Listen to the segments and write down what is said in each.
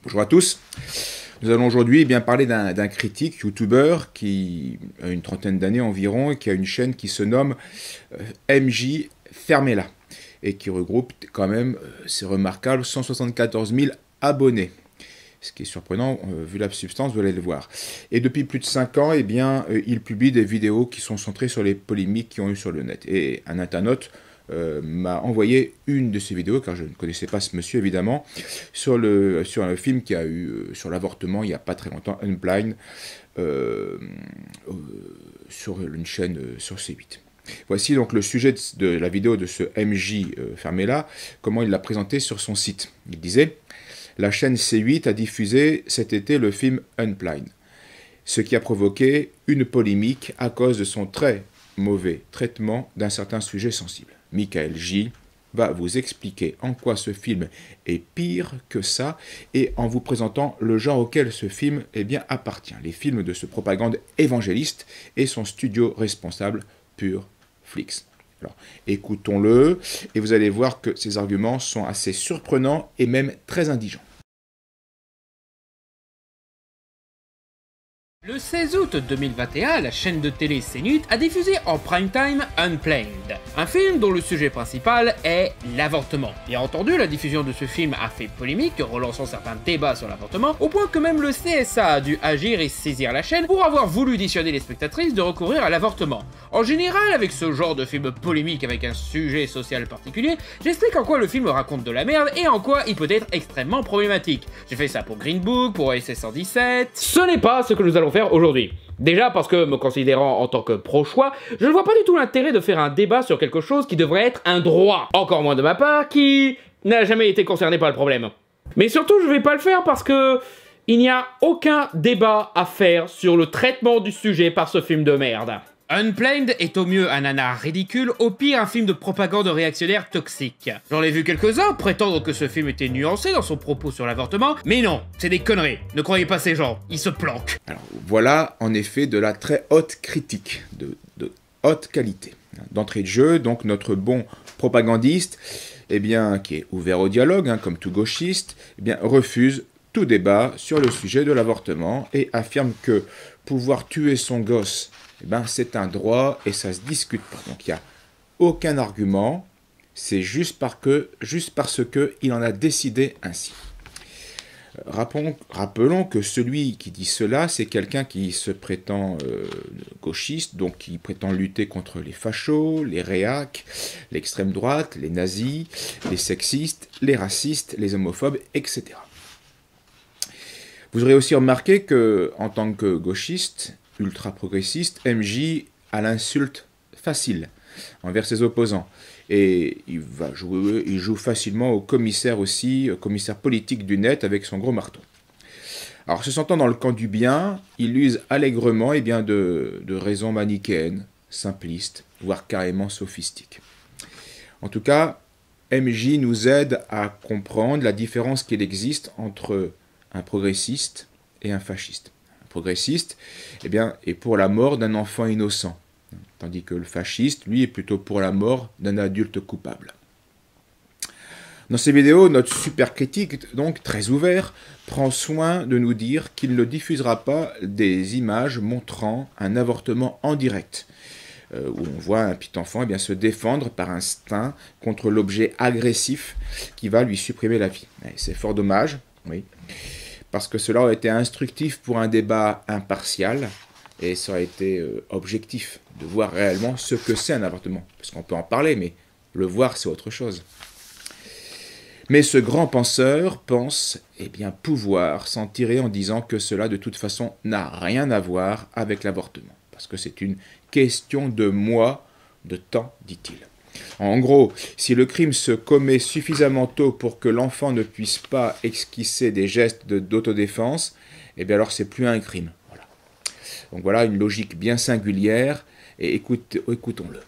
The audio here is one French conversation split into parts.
Bonjour à tous. Nous allons aujourd'hui bien parler d'un critique, youtubeur, qui a une trentaine d'années environ et qui a une chaîne qui se nomme MJ Fermez-la et qui regroupe quand même, c'est remarquable, 174 000 abonnés. Ce qui est surprenant, vu la substance, vous allez le voir. Et depuis plus de 5 ans, eh bien, il publie des vidéos qui sont centrées sur les polémiques qui ont eu sur le net. Et un internaute m'a envoyé une de ces vidéos, car je ne connaissais pas ce monsieur évidemment, sur un film qui a eu sur l'avortement il n'y a pas très longtemps, Unblind, sur une chaîne sur C8. Voici donc le sujet de la vidéo de ce MJ Fermez-la, comment il l'a présenté sur son site. Il disait: la chaîne C8 a diffusé cet été le film Unblind, ce qui a provoqué une polémique à cause de son très mauvais traitement d'un certain sujet sensible. Michael J va vous expliquer en quoi ce film est pire que ça et en vous présentant le genre auquel ce film appartient, les films de ce propagande évangéliste et son studio responsable, Pureflix. Alors, écoutons-le et vous allez voir que ces arguments sont assez surprenants et même très indigents. Le 16 août 2021, la chaîne de télé CNews a diffusé en prime time Unblind, un film dont le sujet principal est l'avortement. Bien entendu, la diffusion de ce film a fait polémique, relançant certains débats sur l'avortement, au point que même le CSA a dû agir et saisir la chaîne pour avoir voulu dissuader les spectatrices de recourir à l'avortement. En général, avec ce genre de film polémique avec un sujet social particulier, j'explique en quoi le film raconte de la merde et en quoi il peut être extrêmement problématique. J'ai fait ça pour Green Book, pour OSS 117... Ce n'est pas ce que nous allons faire aujourd'hui. Déjà parce que, me considérant en tant que pro-choix, je ne vois pas du tout l'intérêt de faire un débat sur quelque chose qui devrait être un droit. Encore moins de ma part, qui n'a jamais été concerné par le problème. Mais surtout, je vais pas le faire parce que il n'y a aucun débat à faire sur le traitement du sujet par ce film de merde. Unblind est au mieux un nanar ridicule, au pire un film de propagande réactionnaire toxique. J'en ai vu quelques-uns prétendre que ce film était nuancé dans son propos sur l'avortement, mais non, c'est des conneries. Ne croyez pas ces gens, ils se planquent. Alors voilà en effet de la très haute critique, de haute qualité. D'entrée de jeu, donc notre bon propagandiste, qui est ouvert au dialogue, comme tout gauchiste, refuse tout débat sur le sujet de l'avortement et affirme que pouvoir tuer son gosse, c'est un droit et ça se discute pas. Donc il n'y a aucun argument, c'est juste parce que il en a décidé ainsi. Rappelons que celui qui dit cela, c'est quelqu'un qui se prétend gauchiste, donc qui prétend lutter contre les fachos, les réacs, l'extrême droite, les nazis, les sexistes, les racistes, les homophobes, etc. Vous aurez aussi remarqué que, en tant que gauchiste, ultra-progressiste, MJ a l'insulte facile envers ses opposants. Et il joue facilement au commissaire aussi, au commissaire politique du net avec son gros marteau. Alors, se sentant dans le camp du bien, il use allègrement de raisons manichéennes, simplistes, voire carrément sophistiques. En tout cas, MJ nous aide à comprendre la différence qu'il existe entre un progressiste et un fasciste. Progressiste, est pour la mort d'un enfant innocent, tandis que le fasciste, lui, est plutôt pour la mort d'un adulte coupable. Dans ces vidéos, notre super critique, donc très ouvert, prend soin de nous dire qu'il ne diffusera pas des images montrant un avortement en direct, où on voit un petit enfant se défendre par instinct contre l'objet agressif qui va lui supprimer la vie. C'est fort dommage, oui, parce que cela aurait été instructif pour un débat impartial et ça aurait été objectif de voir réellement ce que c'est un avortement. Parce qu'on peut en parler, mais le voir, c'est autre chose. Mais ce grand penseur pense pouvoir s'en tirer en disant que cela, de toute façon, n'a rien à voir avec l'avortement. Parce que c'est une question de mois, de temps, dit-il. En gros, si le crime se commet suffisamment tôt pour que l'enfant ne puisse pas esquisser des gestes d'autodéfense, alors c'est plus un crime. Voilà. Donc voilà une logique bien singulière, et écoutons-le.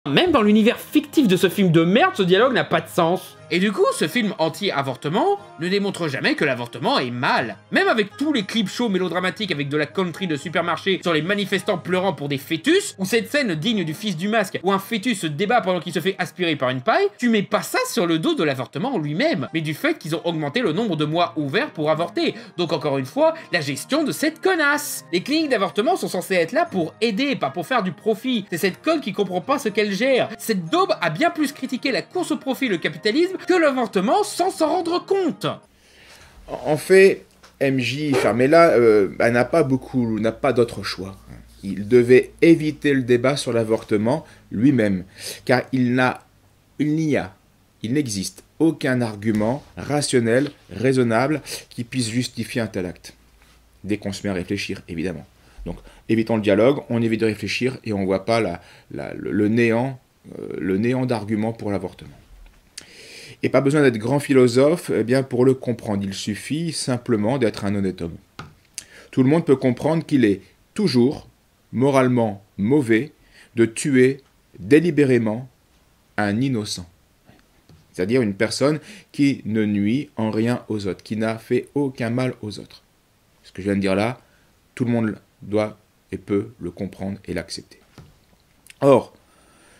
Même dans l'univers fictif de ce film de merde, ce dialogue n'a pas de sens. Et du coup, ce film anti-avortement ne démontre jamais que l'avortement est mal. Même avec tous les clips shows mélodramatiques avec de la country de supermarché sur les manifestants pleurant pour des fœtus, ou cette scène digne du Fils du masque où un fœtus se débat pendant qu'il se fait aspirer par une paille, tu mets pas ça sur le dos de l'avortement en lui-même, mais du fait qu'ils ont augmenté le nombre de mois ouverts pour avorter. Donc encore une fois, la gestion de cette connasse. Les cliniques d'avortement sont censées être là pour aider, pas pour faire du profit. C'est cette conne qui comprend pas ce qu'elle gère. Cette daube a bien plus critiqué la course au profit et le capitalisme que l'avortement sans s'en rendre compte. En fait, MJ Fermella n'a pas d'autre choix. Il devait éviter le débat sur l'avortement lui-même, car il n'existe aucun argument rationnel, raisonnable, qui puisse justifier un tel acte. Dès qu'on se met à réfléchir, évidemment. Donc, évitons le dialogue, on évite de réfléchir et on ne voit pas le néant d'arguments pour l'avortement. Et pas besoin d'être grand philosophe pour le comprendre. Il suffit simplement d'être un honnête homme. Tout le monde peut comprendre qu'il est toujours moralement mauvais de tuer délibérément un innocent. C'est-à-dire une personne qui ne nuit en rien aux autres, qui n'a fait aucun mal aux autres. Ce que je viens de dire là, tout le monde doit et peut le comprendre et l'accepter. Or,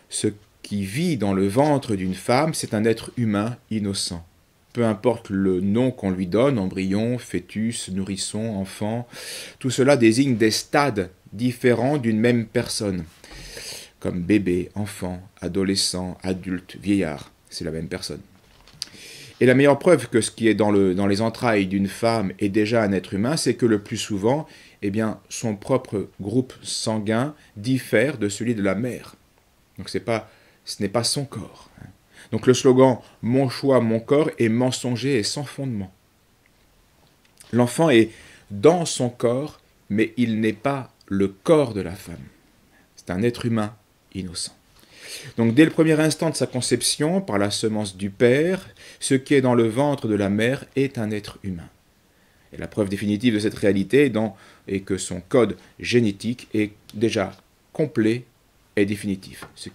ce qui vit dans le ventre d'une femme, c'est un être humain innocent. Peu importe le nom qu'on lui donne, embryon, fœtus, nourrisson, enfant, tout cela désigne des stades différents d'une même personne. Comme bébé, enfant, adolescent, adulte, vieillard, c'est la même personne. Et la meilleure preuve que ce qui est dans les entrailles d'une femme est déjà un être humain, c'est que le plus souvent, son propre groupe sanguin diffère de celui de la mère. Donc ce n'est pas son corps. Donc le slogan « Mon choix, mon corps » est mensonger et sans fondement. L'enfant est dans son corps, mais il n'est pas le corps de la femme. C'est un être humain innocent. Donc dès le premier instant de sa conception, par la semence du père, ce qui est dans le ventre de la mère est un être humain. Et la preuve définitive de cette réalité est que son code génétique est déjà complet et définitif. Ce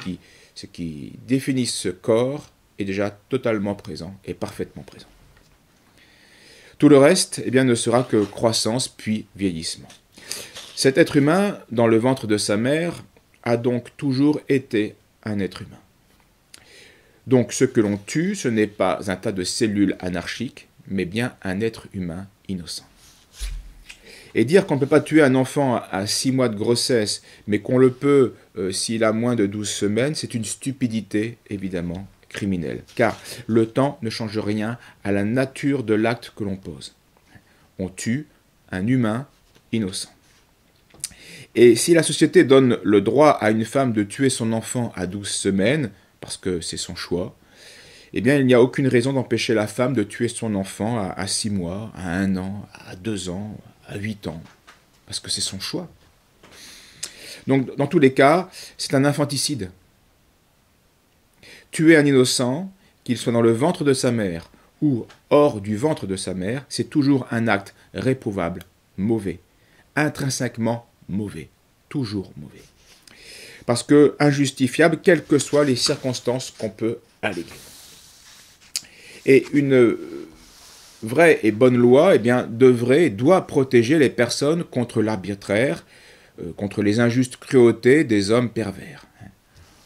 qui définit ce corps est déjà totalement présent et parfaitement présent. Tout le reste ne sera que croissance puis vieillissement. Cet être humain, dans le ventre de sa mère, a donc toujours été un être humain. Donc ce que l'on tue, ce n'est pas un tas de cellules anarchiques, mais bien un être humain innocent. Et dire qu'on ne peut pas tuer un enfant à 6 mois de grossesse, mais qu'on le peut s'il a moins de 12 semaines, c'est une stupidité, évidemment, criminelle. Car le temps ne change rien à la nature de l'acte que l'on pose. On tue un humain innocent. Et si la société donne le droit à une femme de tuer son enfant à 12 semaines, parce que c'est son choix, il n'y a aucune raison d'empêcher la femme de tuer son enfant à 6 mois, à 1 an, à 2 ans, à 8 ans, parce que c'est son choix. Donc, dans tous les cas, c'est un infanticide. Tuer un innocent, qu'il soit dans le ventre de sa mère ou hors du ventre de sa mère, c'est toujours un acte réprouvable, mauvais, intrinsèquement mauvais, toujours mauvais. Parce que injustifiable, quelles que soient les circonstances qu'on peut alléguer. Et une vraie et bonne loi doit protéger les personnes contre l'arbitraire, contre les injustes cruautés des hommes pervers.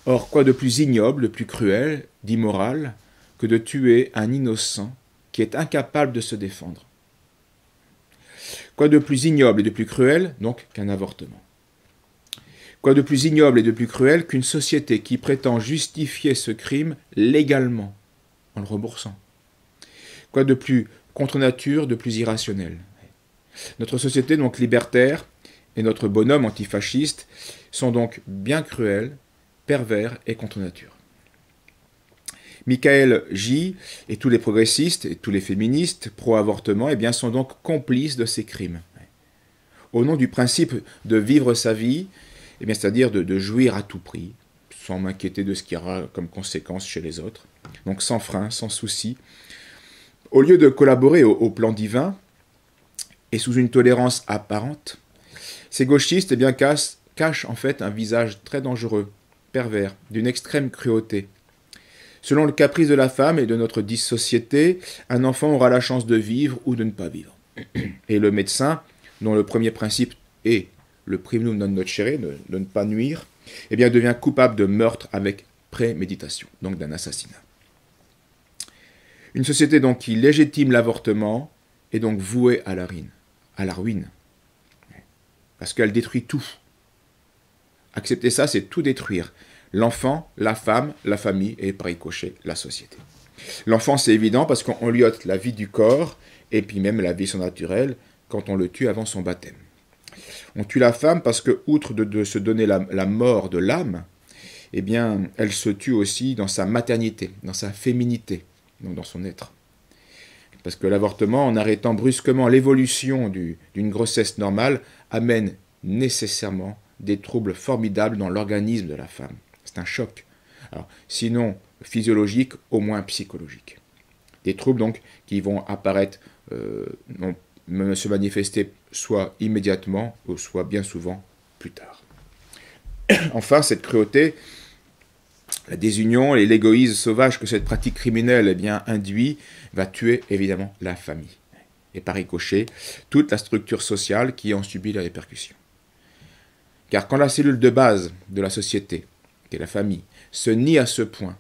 Or, quoi de plus ignoble, de plus cruel, d'immoral, que de tuer un innocent qui est incapable de se défendre? Quoi de plus ignoble et de plus cruel, donc, qu'un avortement? Quoi de plus ignoble et de plus cruel qu'une société qui prétend justifier ce crime légalement, en le remboursant? Quoi de plus contre nature, de plus irrationnel? Notre société, donc libertaire, et notre bonhomme antifasciste sont donc bien cruels, pervers et contre nature. Michael J. et tous les progressistes et tous les féministes pro-avortement sont donc complices de ces crimes. Au nom du principe de vivre sa vie, c'est-à-dire de jouir à tout prix, sans m'inquiéter de ce qu'il y aura comme conséquence chez les autres, donc sans frein, sans souci, au lieu de collaborer au plan divin, et sous une tolérance apparente, ces gauchistes cachent en fait un visage très dangereux, pervers, d'une extrême cruauté. Selon le caprice de la femme et de notre dite société, un enfant aura la chance de vivre ou de ne pas vivre. Et le médecin, dont le premier principe est le primum non nocere, de ne pas nuire, eh bien devient coupable de meurtre avec préméditation, donc d'un assassinat. Une société donc qui légitime l'avortement est donc vouée à la ruine, parce qu'elle détruit tout. Accepter ça, c'est tout détruire. L'enfant, la femme, la famille et par ricochet, la société. L'enfant, c'est évident parce qu'on lui ôte la vie du corps et puis même la vie surnaturelle quand on le tue avant son baptême. On tue la femme parce que, outre de se donner la mort de l'âme, eh bien, elle se tue aussi dans sa maternité, dans sa féminité, donc dans son être. Parce que l'avortement, en arrêtant brusquement l'évolution d'une grossesse normale, amène nécessairement des troubles formidables dans l'organisme de la femme. C'est un choc. Alors, sinon physiologique, au moins psychologique. Des troubles donc qui vont apparaître, se manifester soit immédiatement, ou soit bien souvent plus tard. Enfin, cette cruauté, la désunion et l'égoïsme sauvage que cette pratique criminelle induit, va tuer évidemment la famille. Et par ricochet, toute la structure sociale qui en subit les répercussions. Car quand la cellule de base de la société, qui est la famille, se nie à ce point,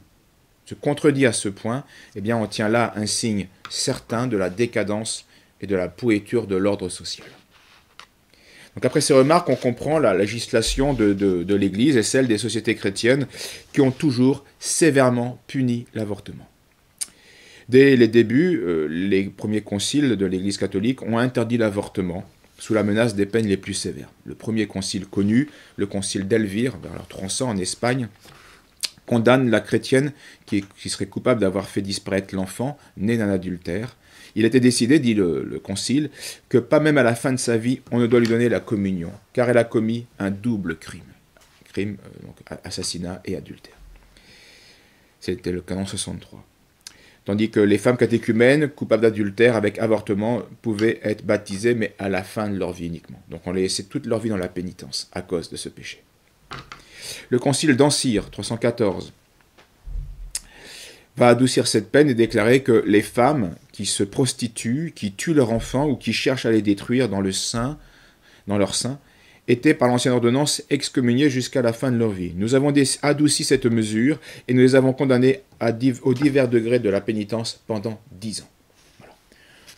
se contredit à ce point, eh bien on tient là un signe certain de la décadence et de la pourriture de l'ordre social. Donc après ces remarques, on comprend la législation de l'Église et celle des sociétés chrétiennes qui ont toujours sévèrement puni l'avortement. Dès les débuts, les premiers conciles de l'Église catholique ont interdit l'avortement sous la menace des peines les plus sévères. Le premier concile connu, le concile d'Elvire, vers leur 300 en Espagne, condamne la chrétienne qui serait coupable d'avoir fait disparaître l'enfant né d'un adultère. Il était décidé, dit le concile, que pas même à la fin de sa vie, on ne doit lui donner la communion, car elle a commis un double crime. Donc assassinat et adultère. C'était le canon 63. Tandis que les femmes catéchumènes, coupables d'adultère avec avortement, pouvaient être baptisées, mais à la fin de leur vie uniquement. Donc on les laissait toute leur vie dans la pénitence, à cause de ce péché. Le concile d'Ancyre, 314, va adoucir cette peine et déclarer que les femmes qui se prostituent, qui tuent leurs enfants ou qui cherchent à les détruire dans leur sein, étaient par l'ancienne ordonnance excommuniées jusqu'à la fin de leur vie. Nous avons adouci cette mesure et nous les avons condamnées aux divers degrés de la pénitence pendant 10 ans. Voilà.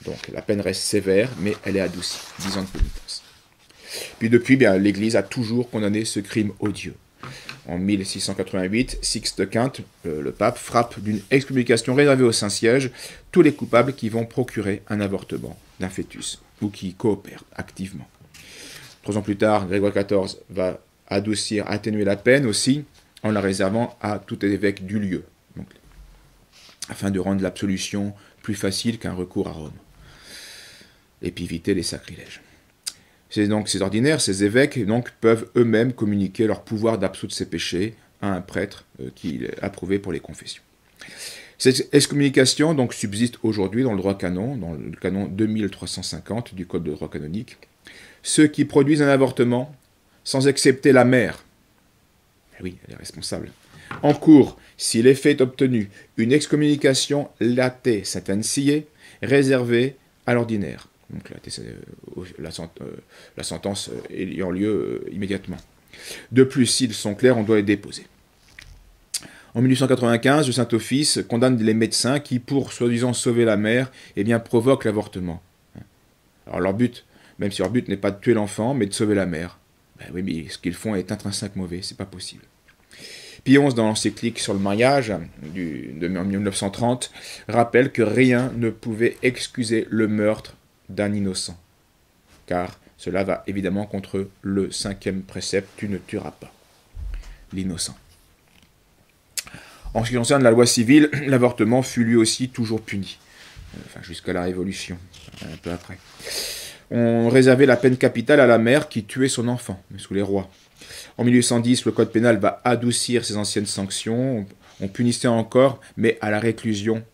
Donc la peine reste sévère, mais elle est adoucie. 10 ans de pénitence. Puis depuis, l'Église a toujours condamné ce crime odieux. En 1688, Sixte V, le pape, frappe d'une excommunication réservée au Saint-Siège tous les coupables qui vont procurer un avortement d'un fœtus ou qui coopèrent activement. 3 ans plus tard, Grégoire XIV va adoucir, atténuer la peine aussi, en la réservant à tout évêque du lieu, donc, afin de rendre l'absolution plus facile qu'un recours à Rome, et puis éviter les sacrilèges. Donc ces ordinaires, ces évêques, donc, peuvent eux-mêmes communiquer leur pouvoir d'absoudre ces péchés à un prêtre qui est approuvé pour les confessions. Cette excommunication donc, subsiste aujourd'hui dans le droit canon, dans le canon 2350 du Code de droit canonique. Ceux qui produisent un avortement, sans excepter la mère, oui, elle est responsable, encourent, si l'effet est obtenu, une excommunication late sententie réservée à l'ordinaire. Donc la sentence ayant lieu immédiatement. De plus, s'ils sont clairs, on doit les déposer. En 1895, le Saint-Office condamne les médecins qui, pour soi-disant sauver la mère, provoquent l'avortement. Alors leur but, même si leur but n'est pas de tuer l'enfant, mais de sauver la mère. Oui, mais ce qu'ils font est intrinsèquement mauvais, c'est pas possible. Pie XI, dans l'encyclique sur le mariage de 1930, rappelle que rien ne pouvait excuser le meurtre d'un innocent, car cela va évidemment contre le 5e précepte, tu ne tueras pas l'innocent. En ce qui concerne la loi civile, l'avortement fut lui aussi toujours puni, jusqu'à la Révolution, un peu après. On réservait la peine capitale à la mère qui tuait son enfant, sous les rois. En 1810, le code pénal va adoucir ces anciennes sanctions, on punissait encore, mais à la réclusion,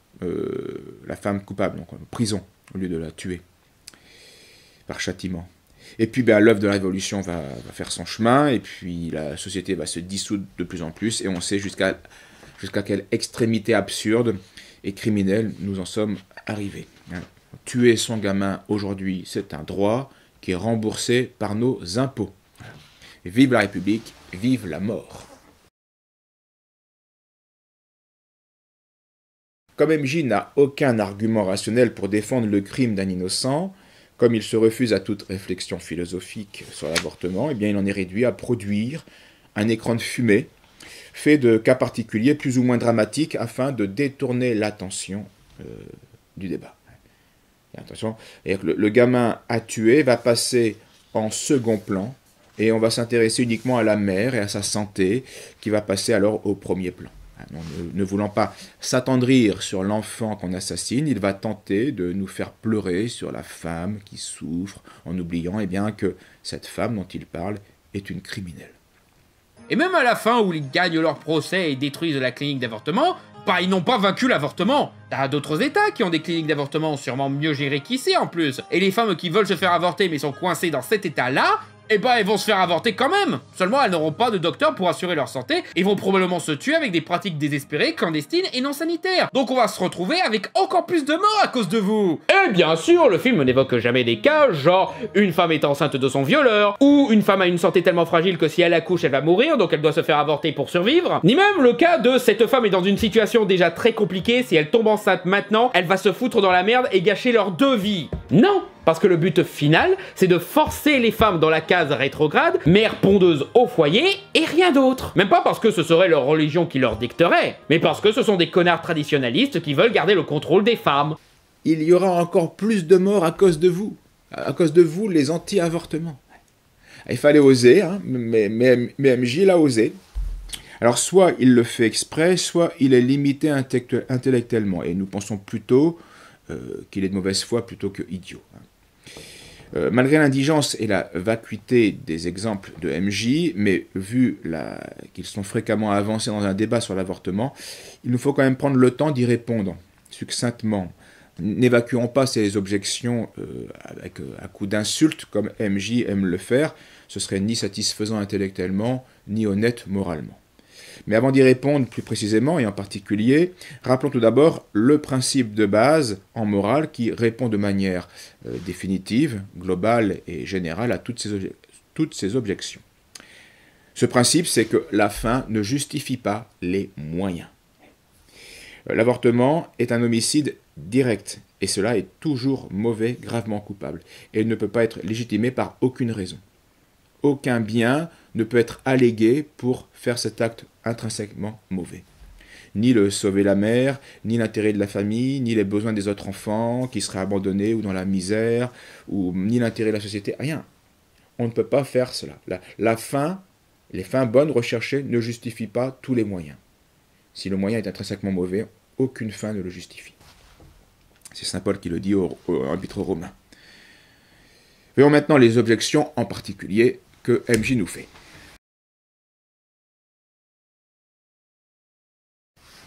la femme coupable, donc en prison, au lieu de la tuer, par châtiment. Et puis l'œuvre de la Révolution va faire son chemin, et puis la société va se dissoudre de plus en plus, et on sait jusqu'à jusqu'à quelle extrémité absurde et criminelle nous en sommes arrivés. Tuer son gamin aujourd'hui, c'est un droit qui est remboursé par nos impôts. Vive la République, vive la mort. Comme MJ n'a aucun argument rationnel pour défendre le crime d'un innocent, comme il se refuse à toute réflexion philosophique sur l'avortement, eh bien il en est réduit à produire un écran de fumée fait de cas particuliers plus ou moins dramatiques afin de détourner l'attention du débat. Attention, le gamin à tuer va passer en second plan et on va s'intéresser uniquement à la mère et à sa santé qui va passer alors au premier plan. Ne voulant pas s'attendrir sur l'enfant qu'on assassine, il va tenter de nous faire pleurer sur la femme qui souffre en oubliant que cette femme dont il parle est une criminelle. Et même à la fin où ils gagnent leur procès et détruisent la clinique d'avortement, ils n'ont pas vaincu l'avortement. T'as d'autres états qui ont des cliniques d'avortement sûrement mieux gérées qu'ici en plus. Et les femmes qui veulent se faire avorter mais sont coincées dans cet état-là, elles vont se faire avorter quand même. Seulement, elles n'auront pas de docteur pour assurer leur santé et vont probablement se tuer avec des pratiques désespérées, clandestines et non sanitaires. Donc on va se retrouver avec encore plus de morts à cause de vous. Et bien sûr, le film n'évoque jamais des cas, genre une femme est enceinte de son violeur, ou une femme a une santé tellement fragile que si elle accouche, elle va mourir, donc elle doit se faire avorter pour survivre. Ni même le cas de cette femme est dans une situation déjà très compliquée, si elle tombe enceinte maintenant, elle va se foutre dans la merde et gâcher leurs 2 vies. Non! Parce que le but final, c'est de forcer les femmes dans la case rétrograde, mère pondeuse au foyer, et rien d'autre. Même pas parce que ce serait leur religion qui leur dicterait, mais parce que ce sont des connards traditionnalistes qui veulent garder le contrôle des femmes. Il y aura encore plus de morts à cause de vous les anti-avortements. Il fallait oser, mais MJ l'a osé. Alors soit il le fait exprès, soit il est limité intellectuellement, et nous pensons plutôt qu'il est de mauvaise foi plutôt que idiot. Malgré l'indigence et la vacuité des exemples de MJ, mais vu qu'ils sont fréquemment avancés dans un débat sur l'avortement, il nous faut quand même prendre le temps d'y répondre succinctement. N'évacuons pas ces objections à coups d'insultes comme MJ aime le faire, ce serait ni satisfaisant intellectuellement, ni honnête moralement. Mais avant d'y répondre plus précisément, et en particulier, rappelons tout d'abord le principe de base en morale qui répond de manière définitive, globale et générale à toutes ces objections. Ce principe, c'est que la fin ne justifie pas les moyens. L'avortement est un homicide direct, et cela est toujours mauvais, gravement coupable, et il ne peut pas être légitimé par aucune raison. Aucun bien ne peut être allégué pour faire cet acte intrinsèquement mauvais. Ni le sauver la mère, ni l'intérêt de la famille, ni les besoins des autres enfants qui seraient abandonnés ou dans la misère, ni l'intérêt de la société, rien. On ne peut pas faire cela. Les fins bonnes recherchées ne justifient pas tous les moyens. Si le moyen est intrinsèquement mauvais, aucune fin ne le justifie. C'est saint Paul qui le dit au arbitre romain. Voyons maintenant les objections en particulier que MJ nous fait.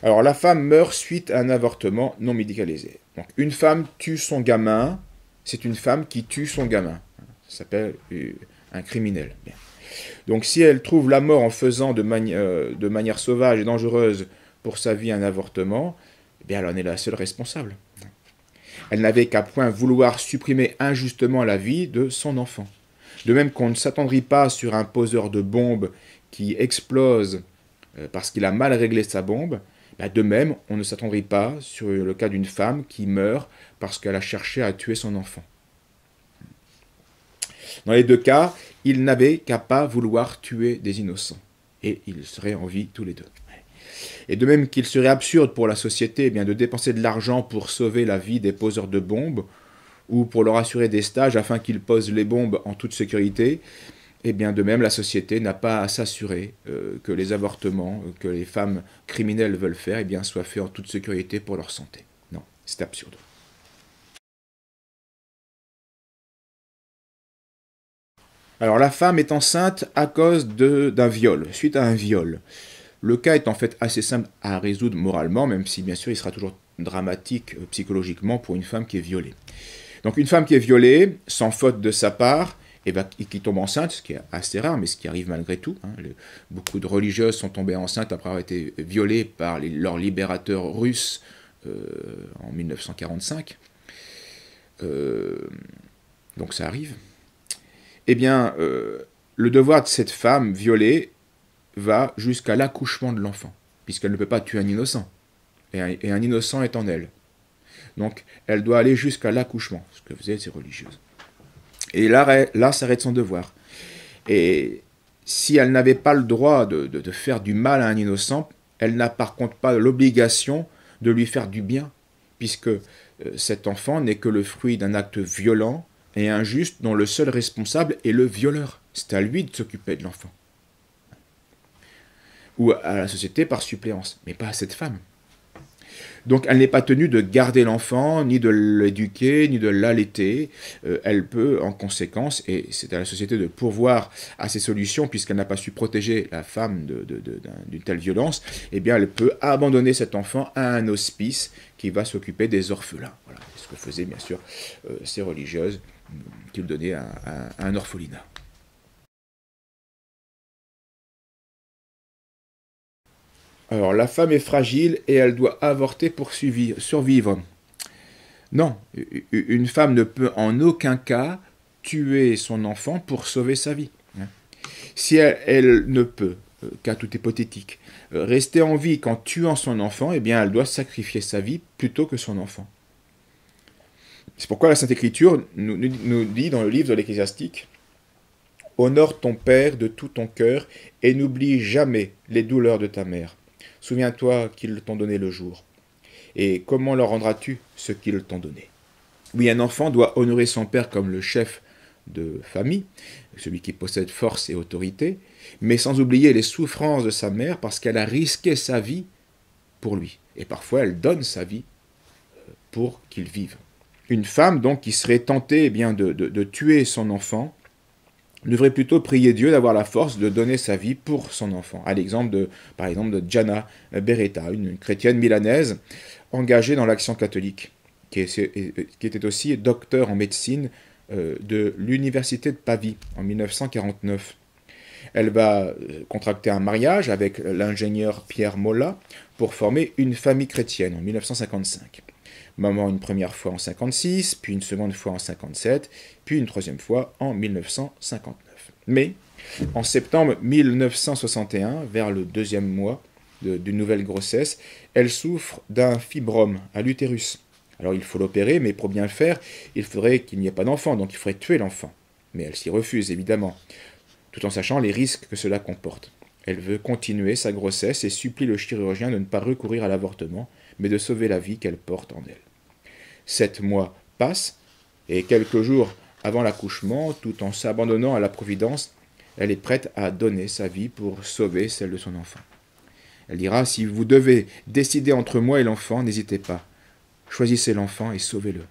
Alors, la femme meurt suite à un avortement non médicalisé. Donc, une femme tue son gamin, c'est une femme qui tue son gamin. Ça s'appelle un criminel. Bien. Donc, si elle trouve la mort en faisant de manière sauvage et dangereuse pour sa vie un avortement, bien, elle en est la seule responsable. Elle n'avait qu'à point vouloir supprimer injustement la vie de son enfant. De même qu'on ne s'attendrit pas sur un poseur de bombes qui explose parce qu'il a mal réglé sa bombe, de même, on ne s'attendrit pas sur le cas d'une femme qui meurt parce qu'elle a cherché à tuer son enfant. Dans les 2 cas, ils n'avaient qu'à pas vouloir tuer des innocents. Et ils seraient en vie tous les 2. Et de même qu'il serait absurde pour la société de dépenser de l'argent pour sauver la vie des poseurs de bombes, ou pour leur assurer des stages afin qu'ils posent les bombes en toute sécurité, et bien de même la société n'a pas à s'assurer que les avortements que les femmes criminelles veulent faire soient faits en toute sécurité pour leur santé. Non, c'est absurde. Alors la femme est enceinte à cause d'un viol, suite à un viol. Le cas est en fait assez simple à résoudre moralement, même si bien sûr il sera toujours dramatique psychologiquement pour une femme qui est violée. Donc une femme qui est violée, sans faute de sa part, et qui tombe enceinte, ce qui est assez rare, mais ce qui arrive malgré tout. Hein. Beaucoup de religieuses sont tombées enceintes après avoir été violées par leurs libérateurs russes en 1945. Donc ça arrive. Eh bien, le devoir de cette femme violée va jusqu'à l'accouchement de l'enfant, puisqu'elle ne peut pas tuer un innocent. Et un innocent est en elle. Donc, elle doit aller jusqu'à l'accouchement, ce que faisaient ces religieuses. Et là s'arrête son devoir. Et si elle n'avait pas le droit de faire du mal à un innocent, elle n'a par contre pas l'obligation de lui faire du bien, puisque cet enfant n'est que le fruit d'un acte violent et injuste dont le seul responsable est le violeur. C'est à lui de s'occuper de l'enfant. Ou à la société par suppléance, mais pas à cette femme. Donc elle n'est pas tenue de garder l'enfant, ni de l'éduquer, ni de l'allaiter. Elle peut, en conséquence, et c'est à la société de pourvoir à ces solutions, puisqu'elle n'a pas su protéger la femme d'une telle violence, eh bien elle peut abandonner cet enfant à un hospice qui va s'occuper des orphelins. Voilà, c'est ce que faisaient bien sûr ces religieuses, qui le donnaient à un orphelinat. Alors, la femme est fragile et elle doit avorter pour survivre. Non, une femme ne peut en aucun cas tuer son enfant pour sauver sa vie. Si elle ne peut, cas tout hypothétique, rester en vie qu'en tuant son enfant, eh bien, elle doit sacrifier sa vie plutôt que son enfant. C'est pourquoi la Sainte Écriture nous dit dans le livre de l'Ecclésiastique: « Honore ton père de tout ton cœur et n'oublie jamais les douleurs de ta mère. Souviens-toi qu'ils t'ont donné le jour. Et comment leur rendras-tu ce qu'ils t'ont donné ?» Oui, un enfant doit honorer son père comme le chef de famille, celui qui possède force et autorité, mais sans oublier les souffrances de sa mère parce qu'elle a risqué sa vie pour lui. Et parfois, elle donne sa vie pour qu'il vive. Une femme, donc, qui serait tentée de tuer son enfant, devrait plutôt prier Dieu d'avoir la force de donner sa vie pour son enfant. À l'exemple par exemple de Gianna Beretta, une chrétienne milanaise engagée dans l'action catholique, qui était aussi docteur en médecine de l'université de Pavie en 1949. Elle va contracter un mariage avec l'ingénieur Pierre Molla pour former une famille chrétienne en 1955. Maman une première fois en 1956, puis une seconde fois en 1957, puis une troisième fois en 1959. Mais, en septembre 1961, vers le deuxième mois d'une nouvelle grossesse, elle souffre d'un fibrome à l'utérus. Alors il faut l'opérer, mais pour bien le faire, il faudrait qu'il n'y ait pas d'enfant, donc il faudrait tuer l'enfant. Mais elle s'y refuse, évidemment, tout en sachant les risques que cela comporte. Elle veut continuer sa grossesse et supplie le chirurgien de ne pas recourir à l'avortement, mais de sauver la vie qu'elle porte en elle. 7 mois passent, et quelques jours avant l'accouchement, tout en s'abandonnant à la providence, elle est prête à donner sa vie pour sauver celle de son enfant. Elle dira: « Si vous devez décider entre moi et l'enfant, n'hésitez pas. Choisissez l'enfant et sauvez-le. »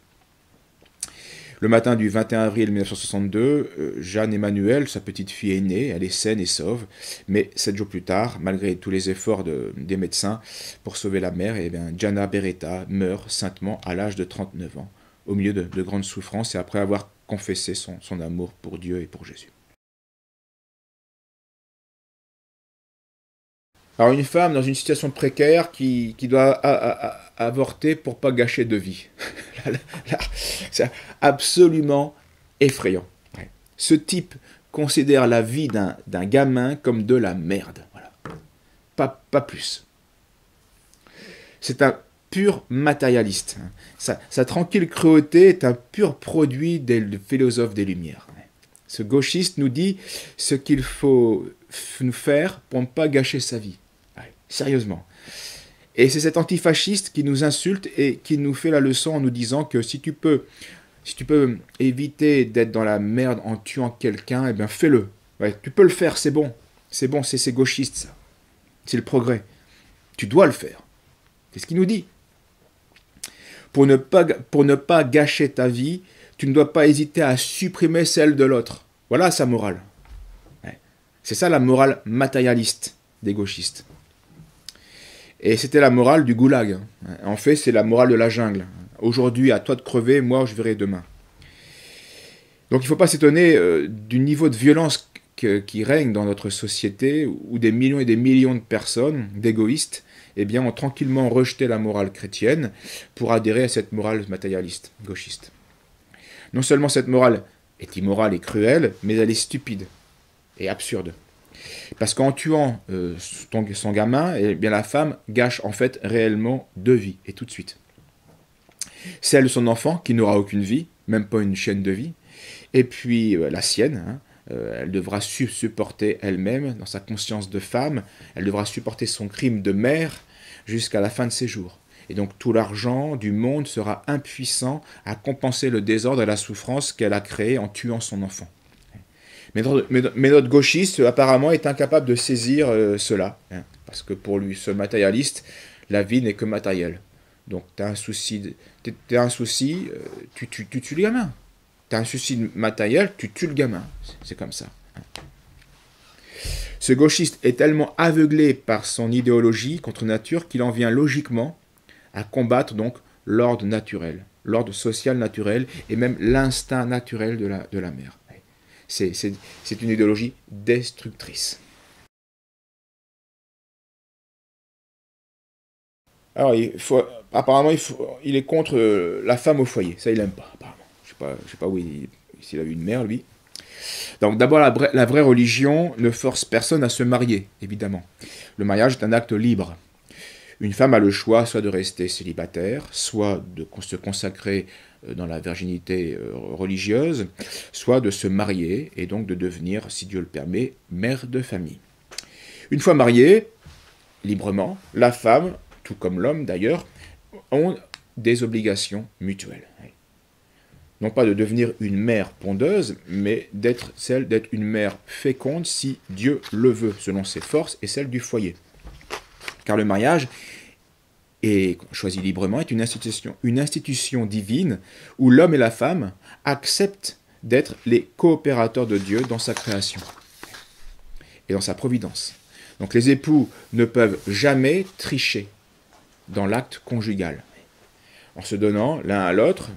Le matin du 21 avril 1962, Jeanne Emmanuel, sa petite fille, est née, elle est saine et sauve, mais 7 jours plus tard, malgré tous les efforts des médecins pour sauver la mère, Gianna Beretta meurt saintement à l'âge de 39 ans, au milieu de grandes souffrances et après avoir confessé son amour pour Dieu et pour Jésus. Alors une femme dans une situation précaire qui doit avorter pour pas gâcher de vie. C'est absolument effrayant. Ce type considère la vie d'un gamin comme de la merde. Voilà. Pas plus. C'est un pur matérialiste. Sa tranquille cruauté est un pur produit des philosophes des Lumières. Ce gauchiste nous dit ce qu'il faut nous faire pour ne pas gâcher sa vie. Sérieusement. Et c'est cet antifasciste qui nous insulte et qui nous fait la leçon en nous disant que si tu peux éviter d'être dans la merde en tuant quelqu'un, eh bien fais-le. Ouais, tu peux le faire, c'est bon. C'est bon, c'est gauchiste ça. C'est le progrès. Tu dois le faire. C'est ce qu'il nous dit. Pour ne pas gâcher ta vie, tu ne dois pas hésiter à supprimer celle de l'autre. Voilà sa morale. Ouais. C'est ça la morale matérialiste des gauchistes. Et c'était la morale du goulag. En fait, c'est la morale de la jungle. Aujourd'hui, à toi de crever, moi je verrai demain. Donc il ne faut pas s'étonner du niveau de violence qui règne dans notre société, où des millions et des millions de personnes, d'égoïstes, eh bien, ont tranquillement rejeté la morale chrétienne pour adhérer à cette morale matérialiste, gauchiste. Non seulement cette morale est immorale et cruelle, mais elle est stupide et absurde. Parce qu'en tuant son gamin, eh bien, la femme gâche en fait réellement 2 vies, et tout de suite. Celle de son enfant, qui n'aura aucune vie, même pas une chaîne de vie, et puis la sienne, hein, elle devra supporter elle-même, dans sa conscience de femme, elle devra supporter son crime de mère jusqu'à la fin de ses jours. Et donc tout l'argent du monde sera impuissant à compenser le désordre et la souffrance qu'elle a créé en tuant son enfant. Mais notre gauchiste, apparemment, est incapable de saisir cela, hein, parce que pour lui, ce matérialiste, la vie n'est que matérielle. Donc tu as un souci, tu tues le gamin. Tu as un souci matériel, tu tues le gamin. C'est comme ça. Ce gauchiste est tellement aveuglé par son idéologie contre nature qu'il en vient logiquement à combattre donc l'ordre naturel, l'ordre social naturel et même l'instinct naturel de la mère. C'est une idéologie destructrice. Alors, apparemment, il est contre la femme au foyer. Ça, il n'aime pas, apparemment. Je sais pas s'il a eu une mère, lui. Donc, d'abord, la vraie religion ne force personne à se marier, évidemment. Le mariage est un acte libre. Une femme a le choix soit de rester célibataire, soit de se consacrer dans la virginité religieuse, soit de se marier et donc de devenir, si Dieu le permet, mère de famille. Une fois mariée, librement, la femme, tout comme l'homme d'ailleurs, ont des obligations mutuelles. Non pas de devenir une mère pondeuse, mais d'être une mère féconde si Dieu le veut, selon ses forces et celles du foyer. Car le mariage, et choisi librement, est une institution divine où l'homme et la femme acceptent d'être les coopérateurs de Dieu dans sa création et dans sa providence. Donc les époux ne peuvent jamais tricher dans l'acte conjugal. En se donnant l'un à l'autre,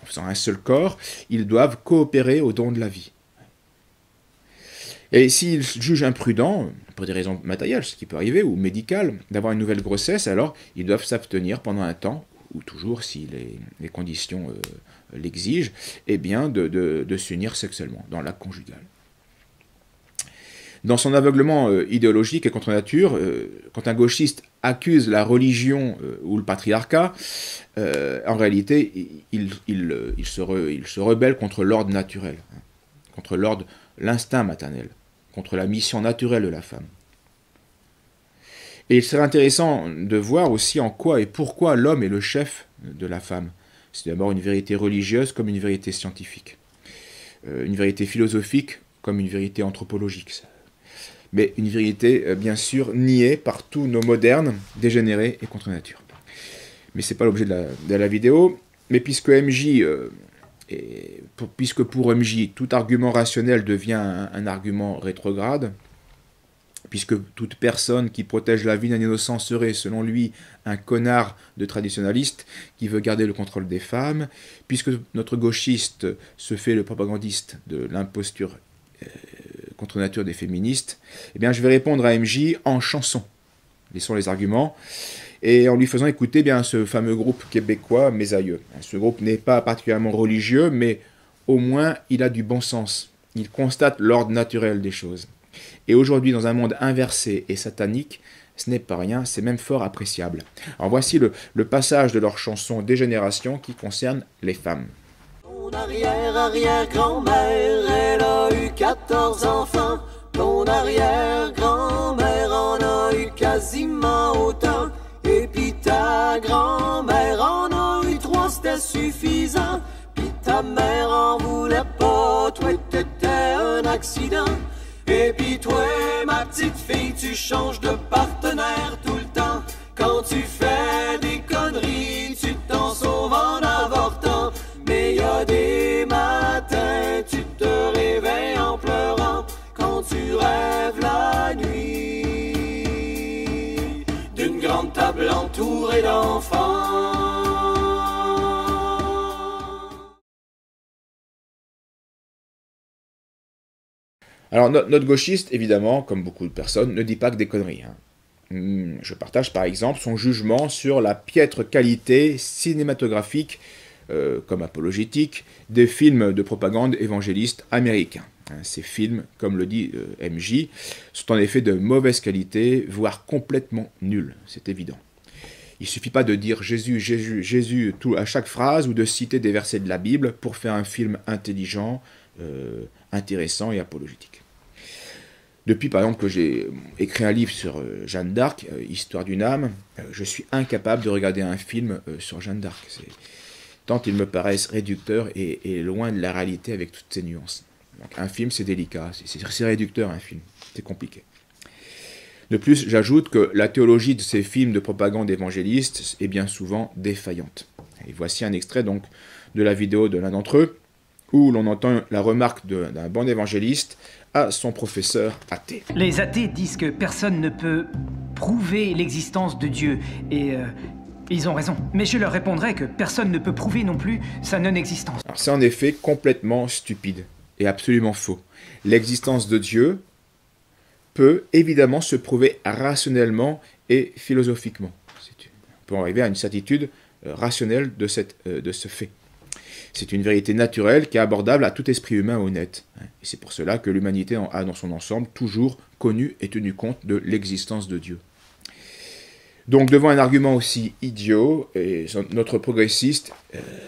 en faisant un seul corps, ils doivent coopérer au don de la vie. Et s'ils jugent imprudent, pour des raisons matérielles, ce qui peut arriver, ou médicales, d'avoir une nouvelle grossesse, alors ils doivent s'abstenir pendant un temps, ou toujours si les conditions l'exigent, eh bien de s'unir sexuellement dans l'acte conjugal. Dans son aveuglement idéologique et contre nature, quand un gauchiste accuse la religion ou le patriarcat, en réalité, il se rebelle contre l'ordre naturel, hein, contre l'instinct maternel, contre la mission naturelle de la femme. Et il serait intéressant de voir aussi en quoi et pourquoi l'homme est le chef de la femme. C'est d'abord une vérité religieuse comme une vérité scientifique, une vérité philosophique comme une vérité anthropologique, mais une vérité bien sûr niée par tous nos modernes, dégénérés et contre nature. Mais ce n'est pas l'objet de la vidéo, mais puisque pour MJ, tout argument rationnel devient un argument rétrograde, puisque toute personne qui protège la vie d'un innocent serait, selon lui, un connard de traditionnaliste qui veut garder le contrôle des femmes, puisque notre gauchiste se fait le propagandiste de l'imposture contre nature des féministes, eh bien je vais répondre à MJ en chanson. Laissons les arguments. Et en lui faisant écouter bien ce fameux groupe québécois, Mes Aïeux. Ce groupe n'est pas particulièrement religieux, mais au moins il a du bon sens. Il constate l'ordre naturel des choses. Et aujourd'hui, dans un monde inversé et satanique, ce n'est pas rien, c'est même fort appréciable. Alors voici le passage de leur chanson Dégénération qui concerne les femmes. Ton arrière-arrière-grand-mère, elle a eu 14 enfants. Ton arrière-grand-mère en a eu quasiment autant. Et pis ta grand-mère en a eu 3, c'était suffisant. Pis ta mère en voulait pas, toi t'étais un accident. Et pis toi, ma petite fille, tu changes de partenaire tout le temps. Quand tu fais des conneries, tu t'en sauves en avortant. Mais y a des matins, tu te réveilles en pleurant. Quand tu rêves la nuit d'une grande table entourée d'enfants. Alors notre gauchiste, évidemment, comme beaucoup de personnes, ne dit pas que des conneries. Je partage par exemple son jugement sur la piètre qualité cinématographique, comme apologétique, des films de propagande évangéliste américains. Ces films, comme le dit MJ, sont en effet de mauvaise qualité, voire complètement nuls, c'est évident. Il ne suffit pas de dire Jésus, Jésus, Jésus tout, à chaque phrase ou de citer des versets de la Bible pour faire un film intelligent, intéressant et apologétique. Depuis, par exemple, que j'ai écrit un livre sur Jeanne d'Arc, Histoire d'une âme, je suis incapable de regarder un film sur Jeanne d'Arc. Tant ils me paraissent réducteurs et loin de la réalité avec toutes ces nuances. Donc, un film, c'est délicat, c'est réducteur un film, c'est compliqué. De plus, j'ajoute que la théologie de ces films de propagande évangéliste est bien souvent défaillante. Et voici un extrait donc de la vidéo de l'un d'entre eux, où l'on entend la remarque d'un bon évangéliste à son professeur athée. Les athées disent que personne ne peut prouver l'existence de Dieu, et ils ont raison. Mais je leur répondrai que personne ne peut prouver non plus sa non-existence. Alors c'est en effet complètement stupide et absolument faux. L'existence de Dieu peut évidemment se prouver rationnellement et philosophiquement. On peut arriver à une certitude rationnelle de ce fait. C'est une vérité naturelle qui est abordable à tout esprit humain honnête. Et c'est pour cela que l'humanité a dans son ensemble toujours connu et tenu compte de l'existence de Dieu. Donc devant un argument aussi idiot, notre progressiste,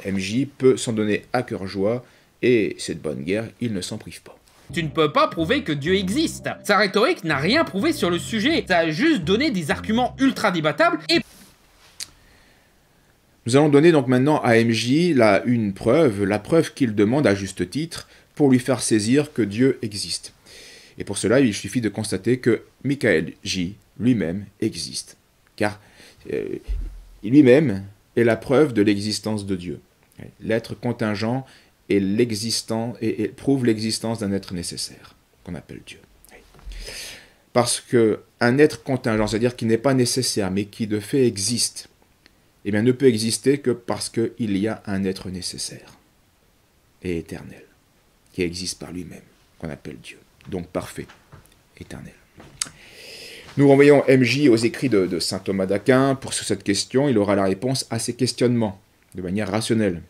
MJ, peut s'en donner à cœur joie, et cette bonne guerre, il ne s'en prive pas. Tu ne peux pas prouver que Dieu existe. Sa rhétorique n'a rien prouvé sur le sujet, ça a juste donné des arguments ultra débattables et... Nous allons donner donc maintenant à MJ la preuve qu'il demande à juste titre pour lui faire saisir que Dieu existe. Et pour cela, il suffit de constater que Michael J. lui-même existe. Car lui-même est la preuve de l'existence de Dieu. L'être contingent est et prouve l'existence d'un être nécessaire, qu'on appelle Dieu. Parce qu'un être contingent, c'est-à-dire qui n'est pas nécessaire, mais qui de fait existe, eh bien, ne peut exister que parce qu'il y a un être nécessaire et éternel, qui existe par lui-même, qu'on appelle Dieu, donc parfait, éternel. Nous renvoyons MJ aux écrits de saint Thomas d'Aquin. Pour cette question, il aura la réponse à ses questionnements, de manière rationnelle.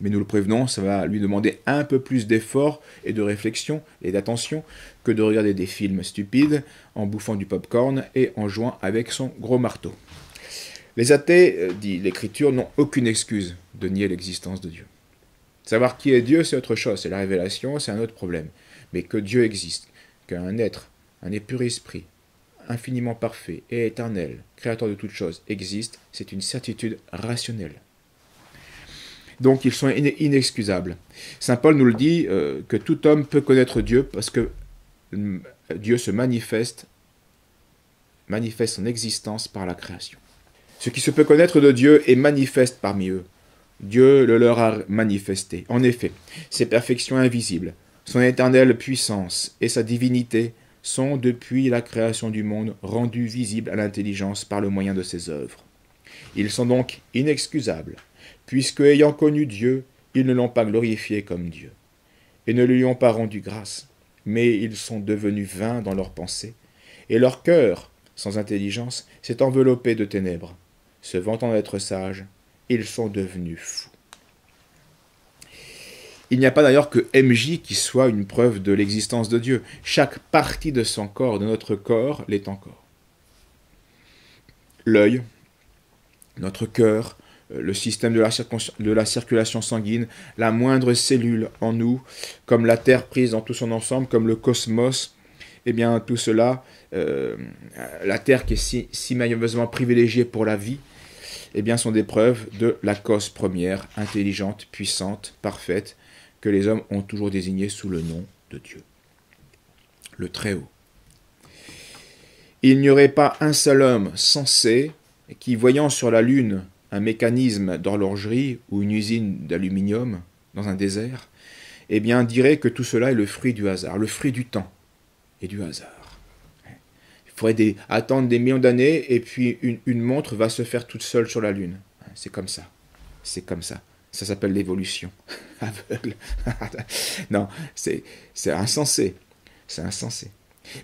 Mais nous le prévenons, ça va lui demander un peu plus d'effort et de réflexion et d'attention que de regarder des films stupides en bouffant du popcorn et en jouant avec son gros marteau. Les athées, dit l'Écriture, n'ont aucune excuse de nier l'existence de Dieu. Savoir qui est Dieu, c'est autre chose, c'est la révélation, c'est un autre problème. Mais que Dieu existe, qu'un être, un pur esprit, infiniment parfait et éternel, créateur de toutes choses, existe, c'est une certitude rationnelle. Donc ils sont inexcusables. Saint Paul nous le dit, que tout homme peut connaître Dieu parce que Dieu se manifeste son existence par la création. Ce qui se peut connaître de Dieu est manifeste parmi eux. Dieu le leur a manifesté. En effet, ses perfections invisibles, son éternelle puissance et sa divinité sont, depuis la création du monde, rendus visibles à l'intelligence par le moyen de ses œuvres. Ils sont donc inexcusables, puisque, ayant connu Dieu, ils ne l'ont pas glorifié comme Dieu, et ne lui ont pas rendu grâce, mais ils sont devenus vains dans leurs pensées, et leur cœur, sans intelligence, s'est enveloppé de ténèbres. Se vantant d'être sages, ils sont devenus fous. Il n'y a pas d'ailleurs que MJ qui soit une preuve de l'existence de Dieu. Chaque partie de son corps, de notre corps, l'est encore. L'œil, notre cœur, le système de la circulation sanguine, la moindre cellule en nous, comme la Terre prise dans tout son ensemble, comme le cosmos, eh bien tout cela, la Terre qui est si merveilleusement privilégiée pour la vie, eh bien sont des preuves de la cause première, intelligente, puissante, parfaite, que les hommes ont toujours désigné sous le nom de Dieu, le Très-Haut. Il n'y aurait pas un seul homme sensé qui, voyant sur la Lune un mécanisme d'horlogerie ou une usine d'aluminium dans un désert, eh bien dirait que tout cela est le fruit du hasard, le fruit du temps et du hasard. Il faudrait attendre des millions d'années et puis une montre va se faire toute seule sur la Lune. C'est comme ça. C'est comme ça. Ça s'appelle l'évolution aveugle. Non, c'est insensé. C'est insensé.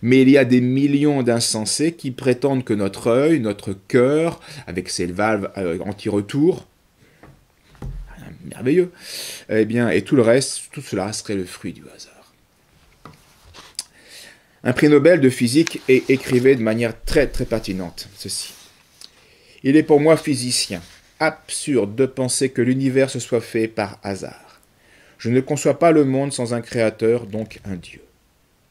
Mais il y a des millions d'insensés qui prétendent que notre œil, notre cœur, avec ses valves anti-retour, merveilleux, eh bien, et tout le reste, tout cela serait le fruit du hasard. Un prix Nobel de physique écrivait de manière très très pertinente ceci. Il est pour moi physicien, absurde de penser que l'univers se soit fait par hasard. Je ne conçois pas le monde sans un créateur, donc un Dieu.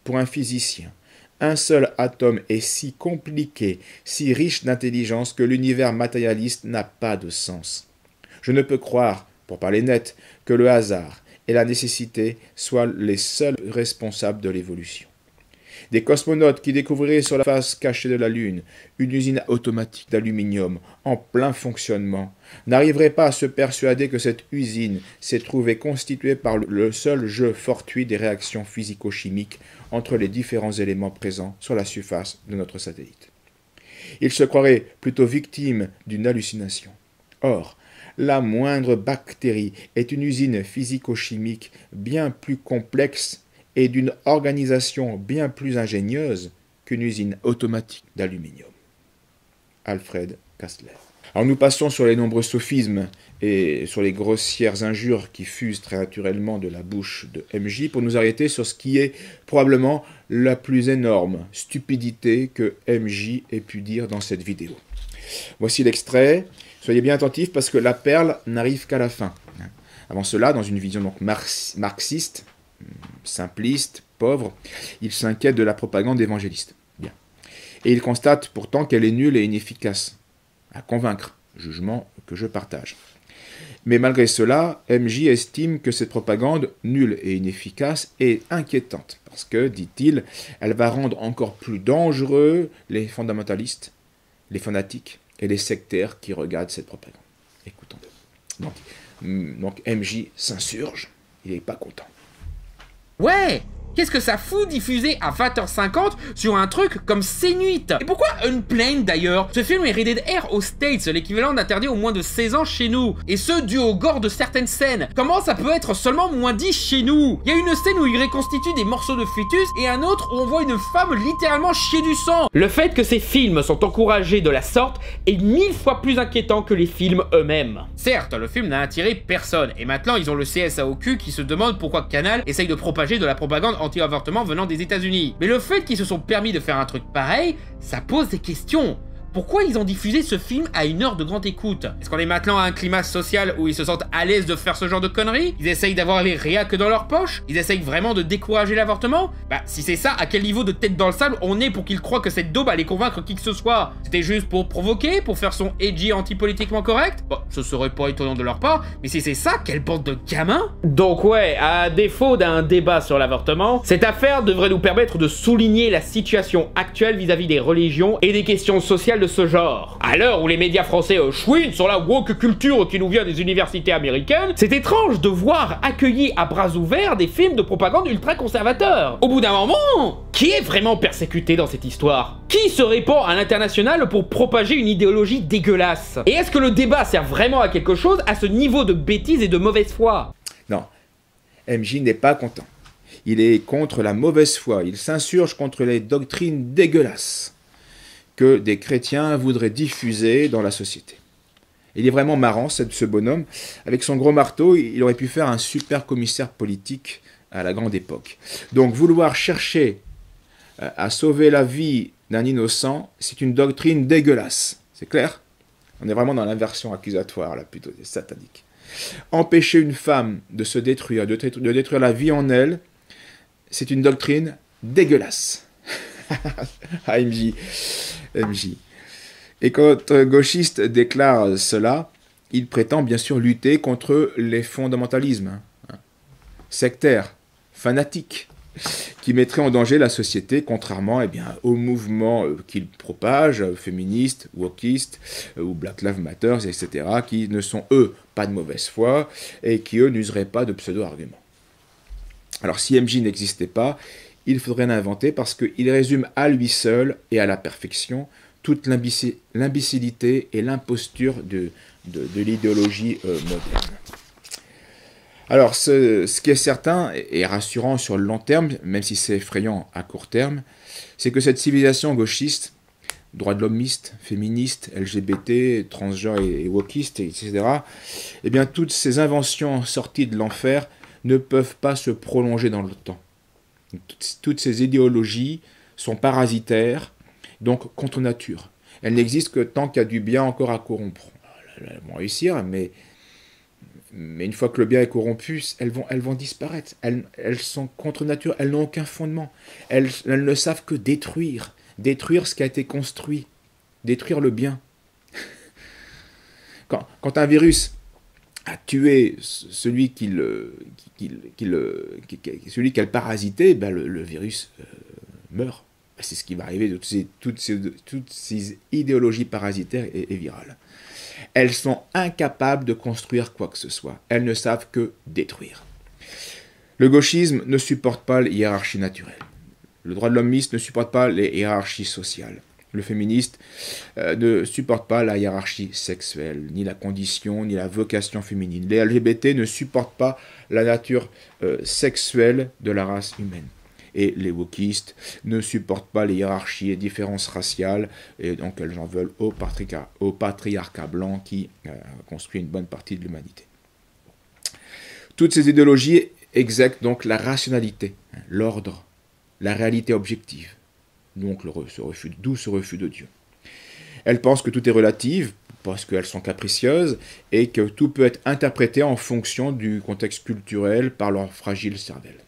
Pour un physicien, un seul atome est si compliqué, si riche d'intelligence que l'univers matérialiste n'a pas de sens. Je ne peux croire, pour parler net, que le hasard et la nécessité soient les seuls responsables de l'évolution. Des cosmonautes qui découvriraient sur la face cachée de la Lune une usine automatique d'aluminium en plein fonctionnement n'arriveraient pas à se persuader que cette usine s'est trouvée constituée par le seul jeu fortuit des réactions physico-chimiques entre les différents éléments présents sur la surface de notre satellite. Ils se croiraient plutôt victimes d'une hallucination. Or, la moindre bactérie est une usine physico-chimique bien plus complexe et d'une organisation bien plus ingénieuse qu'une usine automatique d'aluminium. Alfred Kastler. Alors nous passons sur les nombreux sophismes et sur les grossières injures qui fusent très naturellement de la bouche de MJ pour nous arrêter sur ce qui est probablement la plus énorme stupidité que MJ ait pu dire dans cette vidéo. Voici l'extrait. Soyez bien attentifs parce que la perle n'arrive qu'à la fin. Avant cela, dans une vision donc marxiste, simpliste, pauvre, il s'inquiète de la propagande évangéliste. Bien. Et il constate pourtant qu'elle est nulle et inefficace à convaincre, jugement que je partage. Mais malgré cela, MJ estime que cette propagande nulle et inefficace est inquiétante, parce que, dit-il, elle va rendre encore plus dangereux les fondamentalistes, les fanatiques et les sectaires qui regardent cette propagande. Écoutons-le. Donc MJ s'insurge, il n'est pas content. Ouais, qu'est-ce que ça fout diffuser à 20h50 sur un truc comme C-Nuit? Et pourquoi Unplanned d'ailleurs? Ce film est rated R aux States, l'équivalent d'interdit aux moins de 16 ans chez nous. Et ce, dû au gore de certaines scènes. Comment ça peut être seulement moins 10 chez nous? Il y a une scène où il reconstitue des morceaux de fœtus et un autre où on voit une femme littéralement chier du sang. Le fait que ces films sont encouragés de la sorte est 1000 fois plus inquiétant que les films eux-mêmes. Certes, le film n'a attiré personne, et maintenant ils ont le CSA au cul qui se demande pourquoi Canal essaye de propager de la propagande anti-avortement venant des États-Unis. Mais le fait qu'ils se sont permis de faire un truc pareil, ça pose des questions. Pourquoi ils ont diffusé ce film à 1 heure de grande écoute? Est-ce qu'on est maintenant à un climat social où ils se sentent à l'aise de faire ce genre de conneries? Ils essayent d'avoir les réacs dans leur poche? Ils essayent vraiment de décourager l'avortement? Bah, si c'est ça, à quel niveau de tête dans le sable on est pour qu'ils croient que cette daube allait convaincre qui que ce soit? C'était juste pour provoquer? Pour faire son edgy anti-politiquement correct? Bon, ce serait pas étonnant de leur part, mais si c'est ça, quelle bande de gamins? Donc ouais, à défaut d'un débat sur l'avortement, cette affaire devrait nous permettre de souligner la situation actuelle vis-à-vis des religions et des questions sociales de ce genre. À l'heure où les médias français chouinent sur la woke culture qui nous vient des universités américaines, c'est étrange de voir accueillis à bras ouverts des films de propagande ultra-conservateurs. Au bout d'un moment, qui est vraiment persécuté dans cette histoire? Qui se répand à l'international pour propager une idéologie dégueulasse? Et est-ce que le débat sert vraiment à quelque chose à ce niveau de bêtise et de mauvaise foi? Non, MJ n'est pas content. Il est contre la mauvaise foi, il s'insurge contre les doctrines dégueulasses que des chrétiens voudraient diffuser dans la société. Il est vraiment marrant, ce bonhomme. Avec son gros marteau, il aurait pu faire un super commissaire politique à la grande époque. Donc vouloir chercher à sauver la vie d'un innocent, c'est une doctrine dégueulasse. C'est clair? On est vraiment dans l'inversion accusatoire, là, plutôt satanique. Empêcher une femme de se détruire, de détruire la vie en elle, c'est une doctrine dégueulasse. Ah, MJ. Et quand un gauchiste déclare cela, il prétend bien sûr lutter contre les fondamentalismes sectaires, fanatiques, qui mettraient en danger la société, contrairement aux mouvements qu'il propage, féministes, wokistes, ou Black Lives Matter, etc., qui ne sont, eux, pas de mauvaise foi, et qui, eux, n'useraient pas de pseudo-arguments. Alors, si MJ n'existait pas, il faudrait l'inventer parce qu'il résume à lui seul et à la perfection toute l'imbécilité et l'imposture de l'idéologie moderne. Alors, ce qui est certain et rassurant sur le long terme, même si c'est effrayant à court terme, c'est que cette civilisation gauchiste, droits de l'hommiste, féministe, LGBT, transgenre et wokiste, etc., eh bien, toutes ces inventions sorties de l'enfer ne peuvent pas se prolonger dans le temps. Toutes ces idéologies sont parasitaires, donc contre nature. Elles n'existent que tant qu'il y a du bien encore à corrompre. Elles vont réussir, mais une fois que le bien est corrompu, elles vont disparaître. Elles sont contre nature, elles n'ont aucun fondement. Elles ne savent que détruire ce qui a été construit, détruire le bien. Quand un virus a tué celui qu'elle parasitait, ben le virus meurt. C'est ce qui va arriver de toutes ces idéologies parasitaires et virales. Elles sont incapables de construire quoi que ce soit. Elles ne savent que détruire. Le gauchisme ne supporte pas les hiérarchies naturelles. Le droit de l'hommiste ne supporte pas les hiérarchies sociales. Le féministe ne supporte pas la hiérarchie sexuelle, ni la condition, ni la vocation féminine. Les LGBT ne supportent pas la nature sexuelle de la race humaine. Et les wokistes ne supportent pas les hiérarchies et différences raciales, et donc elles en veulent au patriarcat blanc qui a construit une bonne partie de l'humanité. Toutes ces idéologies exècrent donc la rationalité, l'ordre, la réalité objective, donc d'où ce refus de Dieu. Elles pensent que tout est relatif, parce qu'elles sont capricieuses, et que tout peut être interprété en fonction du contexte culturel par leur fragile cervelle.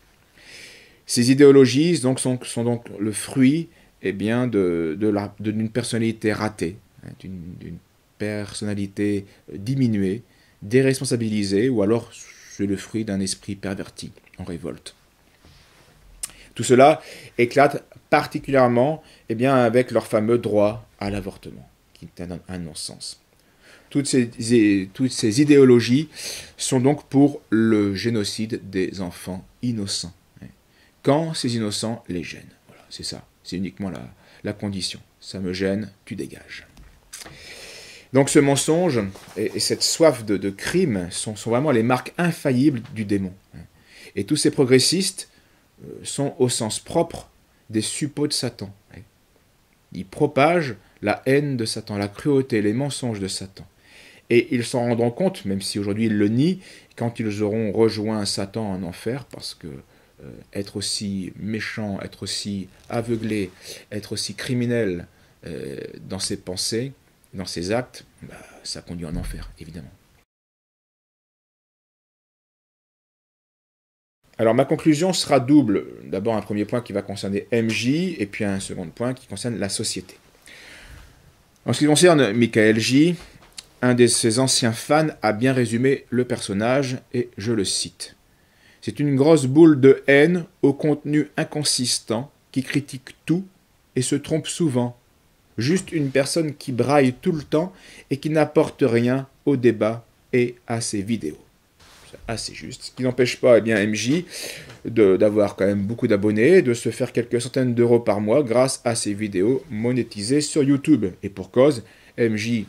Ces idéologies donc, sont donc le fruit d'une personnalité ratée, d'une personnalité diminuée, déresponsabilisée, ou alors c'est le fruit d'un esprit perverti, en révolte. Tout cela éclate particulièrement avec leur fameux droit à l'avortement, qui est un non-sens. Toutes ces idéologies sont donc pour le génocide des enfants innocents. Quand ces innocents les gênent. Voilà, c'est ça, c'est uniquement la condition. Ça me gêne, tu dégages. Donc ce mensonge et cette soif de crime sont vraiment les marques infaillibles du démon. Et tous ces progressistes sont au sens propre des suppôts de Satan. Ils propagent la haine de Satan, la cruauté, les mensonges de Satan. Et ils s'en rendront compte, même si aujourd'hui ils le nient, quand ils auront rejoint Satan en enfer, parce que être aussi méchant, être aussi aveuglé, être aussi criminel dans ses pensées, dans ses actes, ça conduit en enfer, évidemment. Alors ma conclusion sera double. D'abord un premier point qui va concerner MJ, et puis un second point qui concerne la société. En ce qui concerne Michael J., un de ses anciens fans a bien résumé le personnage, et je le cite. C'est une grosse boule de haine au contenu inconsistant qui critique tout et se trompe souvent. Juste une personne qui braille tout le temps et qui n'apporte rien au débat et à ses vidéos. C'est assez juste. Ce qui n'empêche pas MJ d'avoir quand même beaucoup d'abonnés, de se faire quelques centaines d'euros par mois grâce à ses vidéos monétisées sur YouTube. Et pour cause, MJ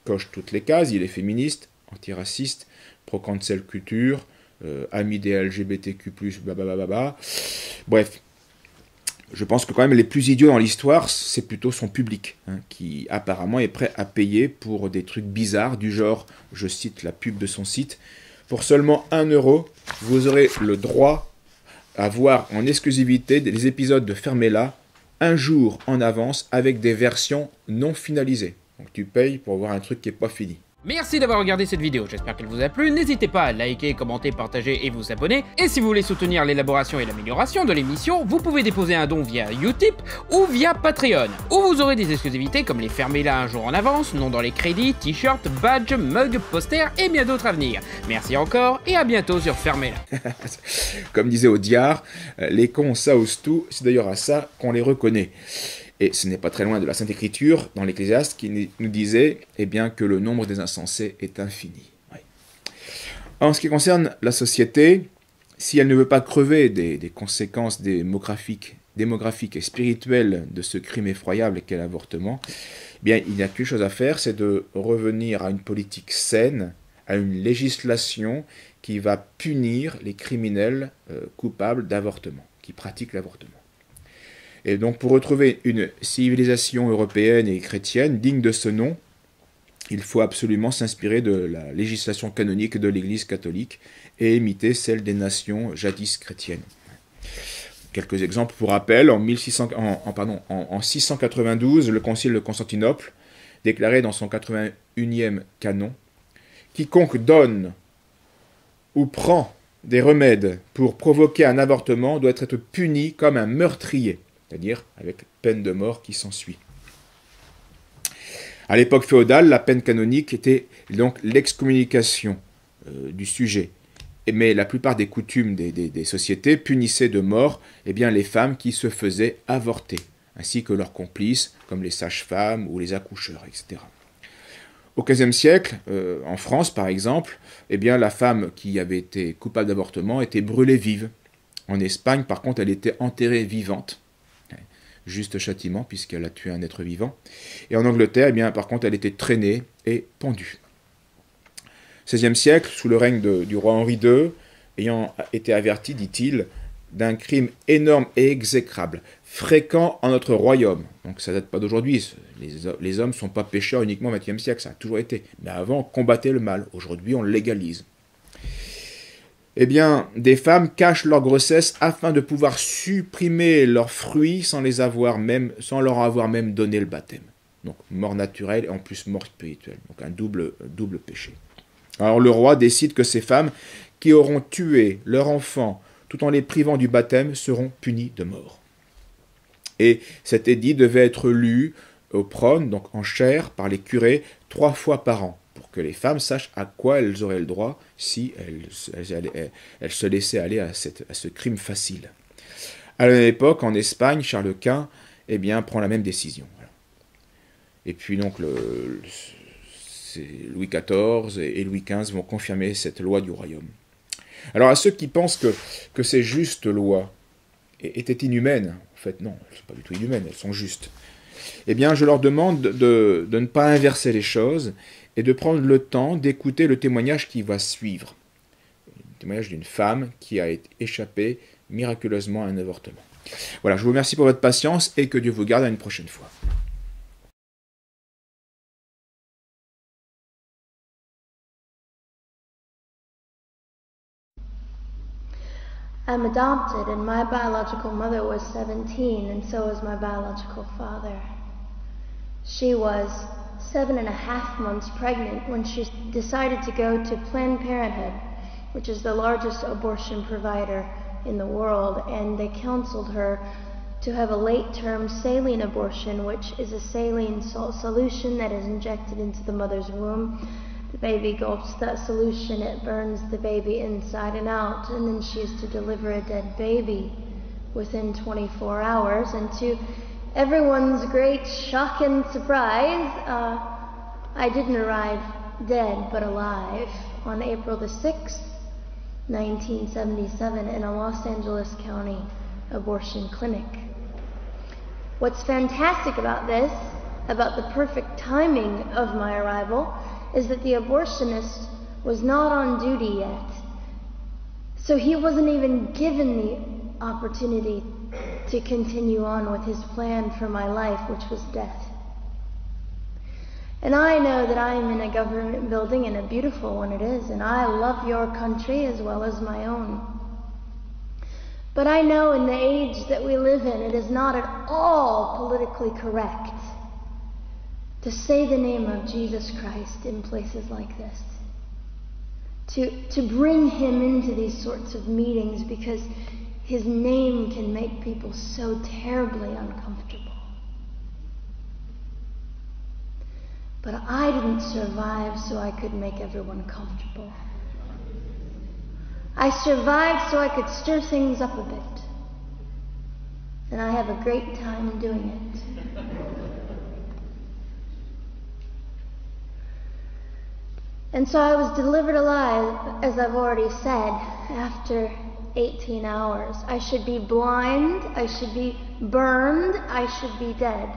coche toutes les cases. Il est féministe, antiraciste, pro-cancel culture, ami des LGBTQ+, blablabla. Bref, je pense que quand même les plus idiots dans l'histoire, c'est plutôt son public, qui apparemment est prêt à payer pour des trucs bizarres, du genre, je cite la pub de son site, pour seulement 1 €, vous aurez le droit à voir en exclusivité des épisodes de Fermez-la, un jour en avance, avec des versions non finalisées. Donc tu payes pour voir un truc qui n'est pas fini. Merci d'avoir regardé cette vidéo, j'espère qu'elle vous a plu, n'hésitez pas à liker, commenter, partager et vous abonner, et si vous voulez soutenir l'élaboration et l'amélioration de l'émission, vous pouvez déposer un don via Utip ou via Patreon, où vous aurez des exclusivités comme les Fermez-la un jour en avance, nom dans les crédits, t-shirts, badges, mugs, posters et bien d'autres à venir. Merci encore et à bientôt sur Fermez-la. Comme disait Audiard, les cons ça ose tout, c'est d'ailleurs à ça qu'on les reconnaît. Et ce n'est pas très loin de la Sainte Écriture, dans l'Ecclésiaste, qui nous disait que le nombre des insensés est infini. Oui. En ce qui concerne la société, si elle ne veut pas crever des conséquences démographiques et spirituelles de ce crime effroyable qu'est l'avortement, il n'y a qu'une chose à faire, c'est de revenir à une politique saine, à une législation qui va punir les criminels coupables d'avortement, qui pratiquent l'avortement. Et donc pour retrouver une civilisation européenne et chrétienne digne de ce nom, il faut absolument s'inspirer de la législation canonique de l'Église catholique et imiter celle des nations jadis chrétiennes. Quelques exemples pour rappel, en 692, le concile de Constantinople déclarait dans son 81e canon « Quiconque donne ou prend des remèdes pour provoquer un avortement doit être puni comme un meurtrier », c'est-à-dire avec peine de mort qui s'ensuit. À l'époque féodale, la peine canonique était donc l'excommunication du sujet. Mais la plupart des coutumes des sociétés punissaient de mort les femmes qui se faisaient avorter, ainsi que leurs complices, comme les sages-femmes ou les accoucheurs, etc. Au XVe siècle, en France par exemple, la femme qui avait été coupable d'avortement était brûlée vive. En Espagne, par contre, elle était enterrée vivante. Juste châtiment, puisqu'elle a tué un être vivant. Et en Angleterre, par contre, elle était traînée et pendue. XVIe siècle, sous le règne du roi Henri II, ayant été averti, dit-il, d'un crime énorme et exécrable, fréquent en notre royaume. Donc ça ne date pas d'aujourd'hui, les hommes ne sont pas pécheurs uniquement au XXe siècle, ça a toujours été. Mais avant, on combattait le mal, aujourd'hui on le légalise. Des femmes cachent leur grossesse afin de pouvoir supprimer leurs fruits sans leur avoir même donné le baptême. Donc mort naturelle et en plus mort spirituelle. Donc un double péché. Alors le roi décide que ces femmes qui auront tué leur enfant tout en les privant du baptême seront punies de mort. Et cet édit devait être lu au prône, donc en chaire, par les curés 3 fois par an, pour que les femmes sachent à quoi elles auraient le droit si elles se laissaient aller à ce crime facile. À la même époque, en Espagne, Charles Quint prend la même décision. Voilà. Et puis donc Louis XIV et Louis XV vont confirmer cette loi du royaume. Alors à ceux qui pensent que ces justes lois étaient inhumaines, en fait non, elles ne sont pas du tout inhumaines, elles sont justes. Je leur demande de ne pas inverser les choses et de prendre le temps d'écouter le témoignage qui va suivre. Le témoignage d'une femme qui a échappé miraculeusement à un avortement. Voilà, je vous remercie pour votre patience et que Dieu vous garde à une prochaine fois. I'm adopted, and my biological mother was 17, and so was my biological father. She was 7.5 months pregnant when she decided to go to Planned Parenthood, which is the largest abortion provider in the world, and they counseled her to have a late-term saline abortion, which is a saline salt solution that is injected into the mother's womb. The baby gulps that solution, it burns the baby inside and out, and then she is to deliver a dead baby within 24 hours. And to everyone's great shock and surprise, I didn't arrive dead but alive on April the 6th, 1977 in a Los Angeles County abortion clinic. What's fantastic about this, about the perfect timing of my arrival, is that the abortionist was not on duty yet. So he wasn't even given the opportunity to continue on with his plan for my life, which was death. And I know that I am in a government building, and a beautiful one it is, and I love your country as well as my own. But I know in the age that we live in, it is not at all politically correct to say the name of Jesus Christ in places like this. To bring him into these sorts of meetings because his name can make people so terribly uncomfortable. But I didn't survive so I could make everyone comfortable. I survived so I could stir things up a bit. And I have a great time doing it. And so I was delivered alive, as I've already said, after 18 hours. I should be blind, I should be burned, I should be dead.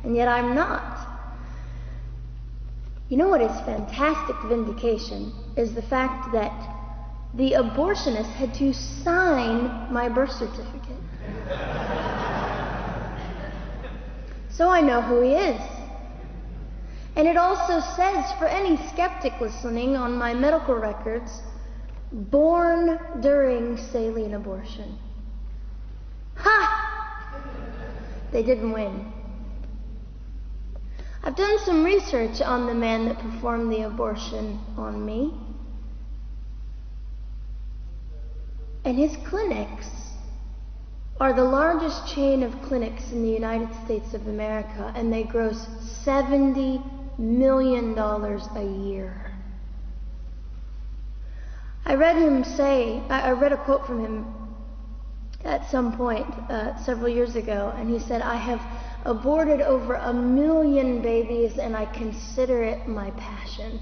And yet I'm not. You know what is fantastic vindication is the fact that the abortionist had to sign my birth certificate. So I know who he is. And it also says, for any skeptic listening, on my medical records, born during saline abortion. Ha! They didn't win. I've done some research on the man that performed the abortion on me. And his clinics are the largest chain of clinics in the United States of America, and they gross $70 million a year. I read a quote from him at some point several years ago, and he said, "I have aborted over 1 million babies, and I consider it my passion."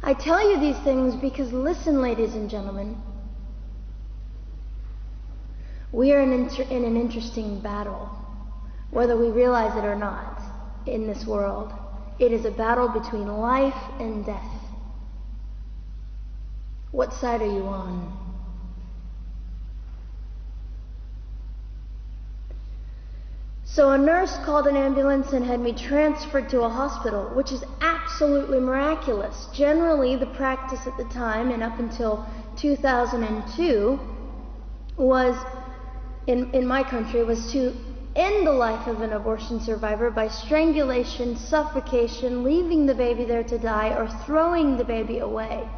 I tell you these things because, listen, ladies and gentlemen, we are in an interesting battle, whether we realize it or not, in this world. It is a battle between life and death. What side are you on? So a nurse called an ambulance and had me transferred to a hospital, which is absolutely miraculous. Generally, the practice at the time, and up until 2002, was, in my country, was to end the life of an abortion survivor by strangulation, suffocation, leaving the baby there to die, or throwing the baby away.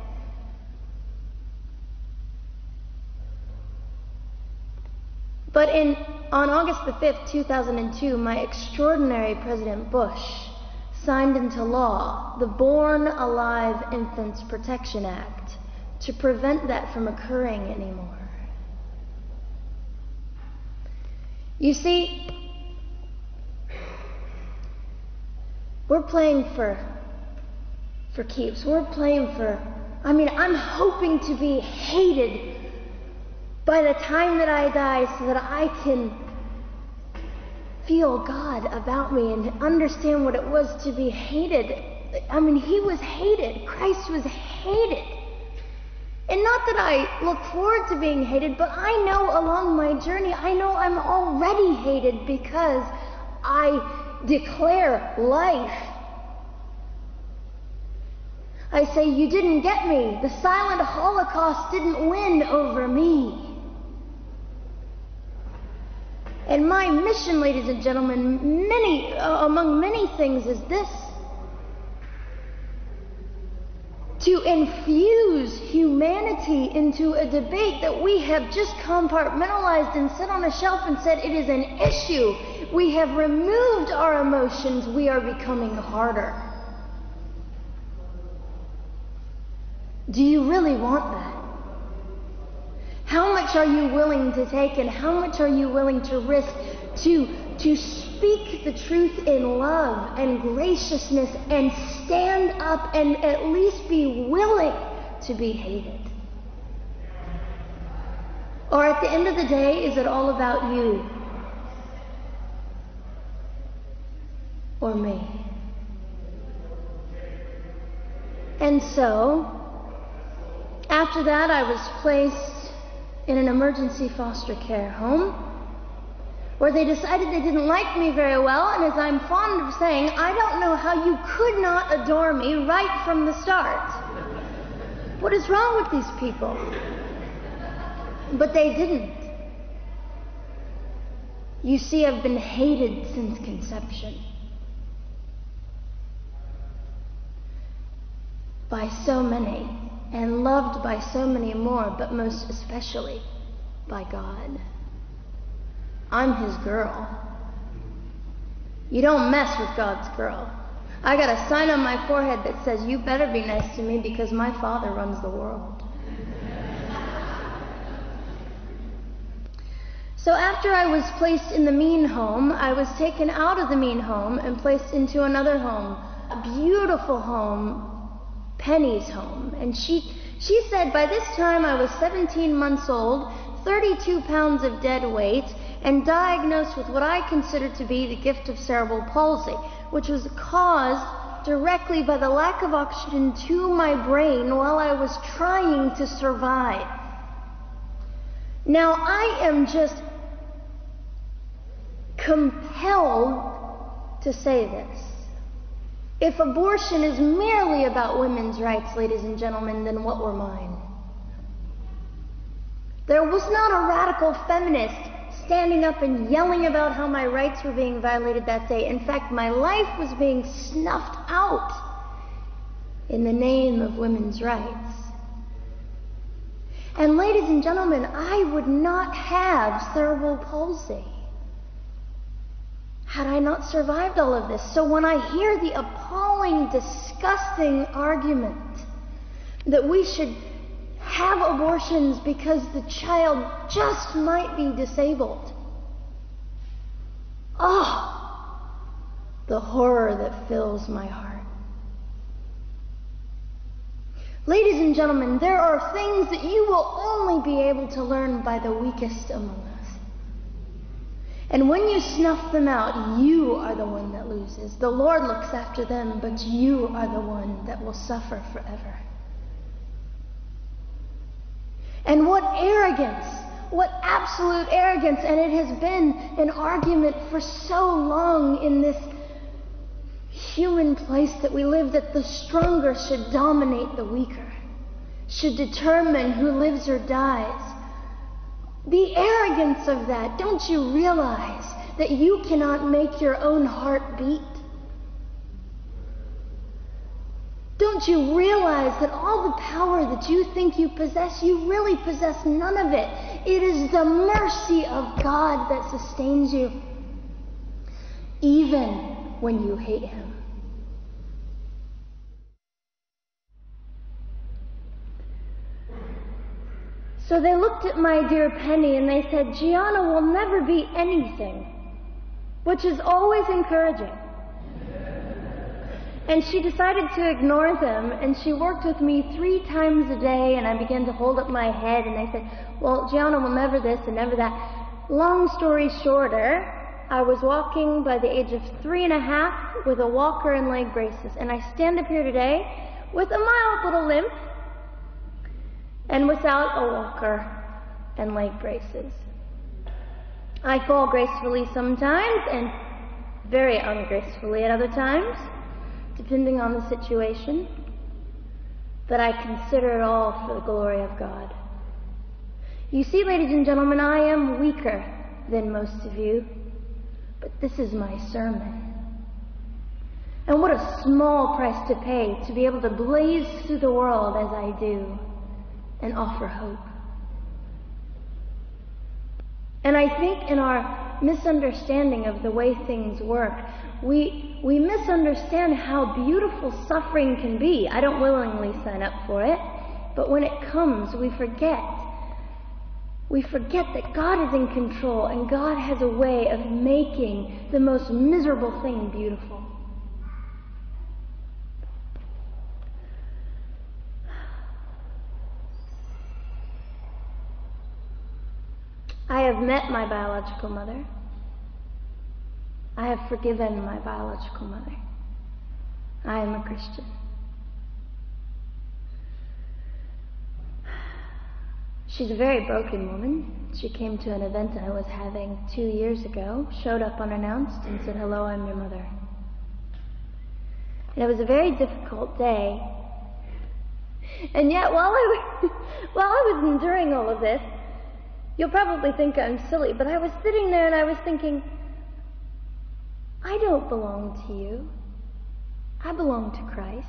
But on August the 5th, 2002, my extraordinary President Bush signed into law the Born Alive Infants Protection Act to prevent that from occurring anymore. You see, we're playing for keeps. We're playing for, I'm hoping to be hated by the time that I die so that I can feel God about me and understand what it was to be hated. He was hated. Christ was hated. And not that I look forward to being hated, but I know along my journey, I know I'm already hated because I declare life. I say, you didn't get me. The silent Holocaust didn't win over me. And my mission, ladies and gentlemen, among many things, is this: to infuse humanity into a debate that we have just compartmentalized and set on a shelf and said it is an issue. We have removed our emotions. We are becoming harder. Do you really want that? How much are you willing to take, and how much are you willing to risk to speak the truth in love and graciousness and stand up and at least be willing to be hated? Or at the end of the day, is it all about you or me? And so, after that, I was placed in an emergency foster care home, where they decided they didn't like me very well, and as I'm fond of saying, I don't know how you could not adore me right from the start. What is wrong with these people? But they didn't. You see, I've been hated since conception by so many, and loved by so many more, but most especially by God. I'm his girl. You don't mess with God's girl. I got a sign on my forehead that says, you better be nice to me because my Father runs the world. So after I was placed in the mean home, I was taken out of the mean home and placed into another home, a beautiful home, Penny's home. And she said by this time I was 17 months old, 32 pounds of dead weight, and diagnosed with what I considered to be the gift of cerebral palsy, which was caused directly by the lack of oxygen to my brain while I was trying to survive. Now, I am just compelled to say this. If abortion is merely about women's rights, ladies and gentlemen, then what were mine? There was not a radical feminist standing up and yelling about how my rights were being violated that day. In fact, my life was being snuffed out in the name of women's rights. And ladies and gentlemen, I would not have cerebral palsy had I not survived all of this. So when I hear the appalling, disgusting argument that we should have abortions because the child just might be disabled, oh, the horror that fills my heart. Ladies and gentlemen, there are things that you will only be able to learn by the weakest among us. And when you snuff them out, you are the one that loses. The Lord looks after them, but you are the one that will suffer forever. And what arrogance, what absolute arrogance, and it has been an argument for so long in this human place that we live, that the stronger should dominate the weaker, should determine who lives or dies. The arrogance of that. Don't you realize that you cannot make your own heart beat? Don't you realize that all the power that you think you possess, you really possess none of it? It is the mercy of God that sustains you, even when you hate Him. So they looked at my dear Penny and they said, Gianna will never be anything, which is always encouraging. And she decided to ignore them, and she worked with me 3 times a day, and I began to hold up my head, and they said, well, Gianna will never this and never that. Long story shorter, I was walking by the age of 3.5 with a walker and leg braces, and I stand up here today with a mild little limp and without a walker and leg braces. I fall gracefully sometimes and very ungracefully at other times, depending on the situation, but I consider it all for the glory of God. You see, ladies and gentlemen, I am weaker than most of you, but this is my sermon. And what a small price to pay to be able to blaze through the world as I do and offer hope. And I think in our misunderstanding of the way things work, we misunderstand how beautiful suffering can be. I don't willingly sign up for it, but when it comes, we forget. We forget that God is in control, and God has a way of making the most miserable thing beautiful. I have met my biological mother. I have forgiven my biological mother. I am a Christian. She's a very broken woman. She came to an event I was having 2 years ago, showed up unannounced, and said, "Hello, I'm your mother." And it was a very difficult day. And yet, while I was enduring all of this, you'll probably think I'm silly, but I was sitting there and I was thinking, I don't belong to you. I belong to Christ.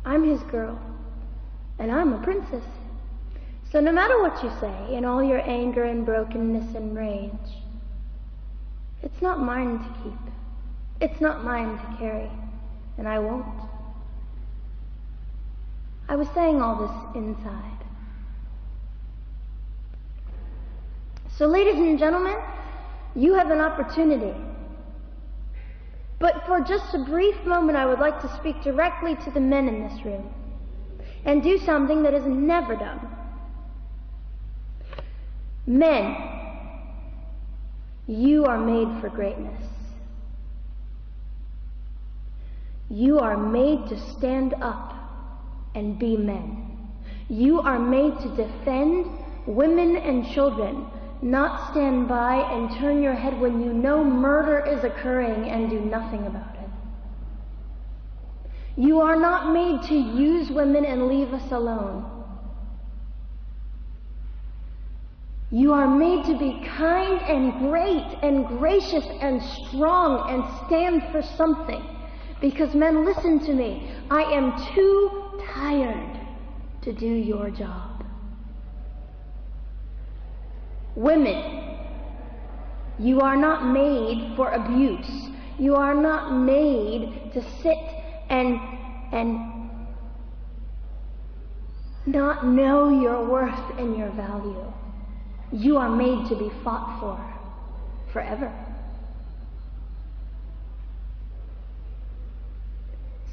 I'm His girl, and I'm a princess. So no matter what you say, in all your anger and brokenness and rage, it's not mine to keep. It's not mine to carry, and I won't. I was saying all this inside. So ladies and gentlemen, you have an opportunity. But for just a brief moment, I would like to speak directly to the men in this room and do something that is never done. Men, you are made for greatness. You are made to stand up and be men. You are made to defend women and children, not stand by and turn your head when you know murder is occurring and do nothing about it. You are not made to use women and leave us alone. You are made to be kind and great and gracious and strong and stand for something. Because men, listen to me. I am too tired to do your job. Women, you are not made for abuse. You are not made to sit and not know your worth and your value. You are made to be fought for forever.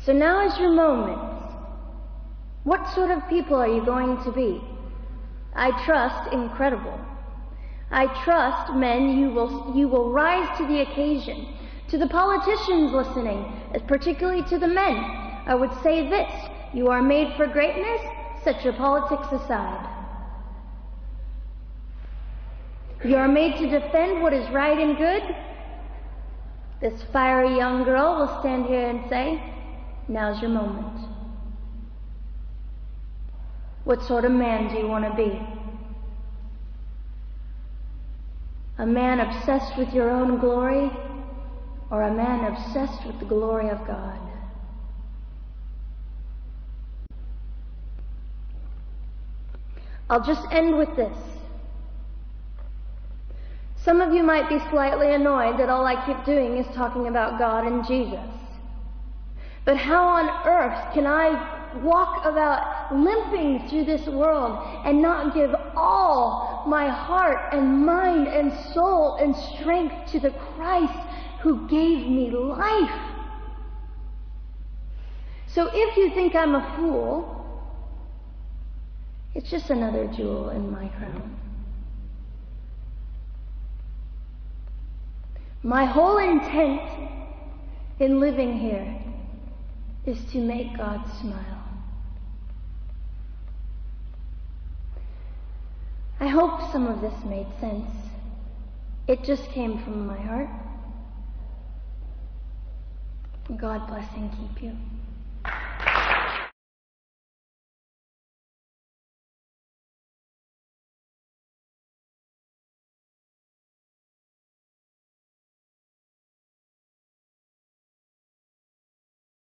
So now is your moment. What sort of people are you going to be? I trust incredible. I trust, men, you will rise to the occasion. To the politicians listening, particularly to the men, I would say this: you are made for greatness, set your politics aside. You are made to defend what is right and good. This fiery young girl will stand here and say, now's your moment. What sort of man do you want to be? A man obsessed with your own glory, or a man obsessed with the glory of God? I'll just end with this. Some of you might be slightly annoyed that all I keep doing is talking about God and Jesus. But how on earth can I walk about limping through this world and not give all my heart and mind and soul and strength to the Christ who gave me life? So if you think I'm a fool, it's just another jewel in my crown. My whole intent in living here is to make God smile. I hope some of this made sense. It just came from my heart. God bless and keep you.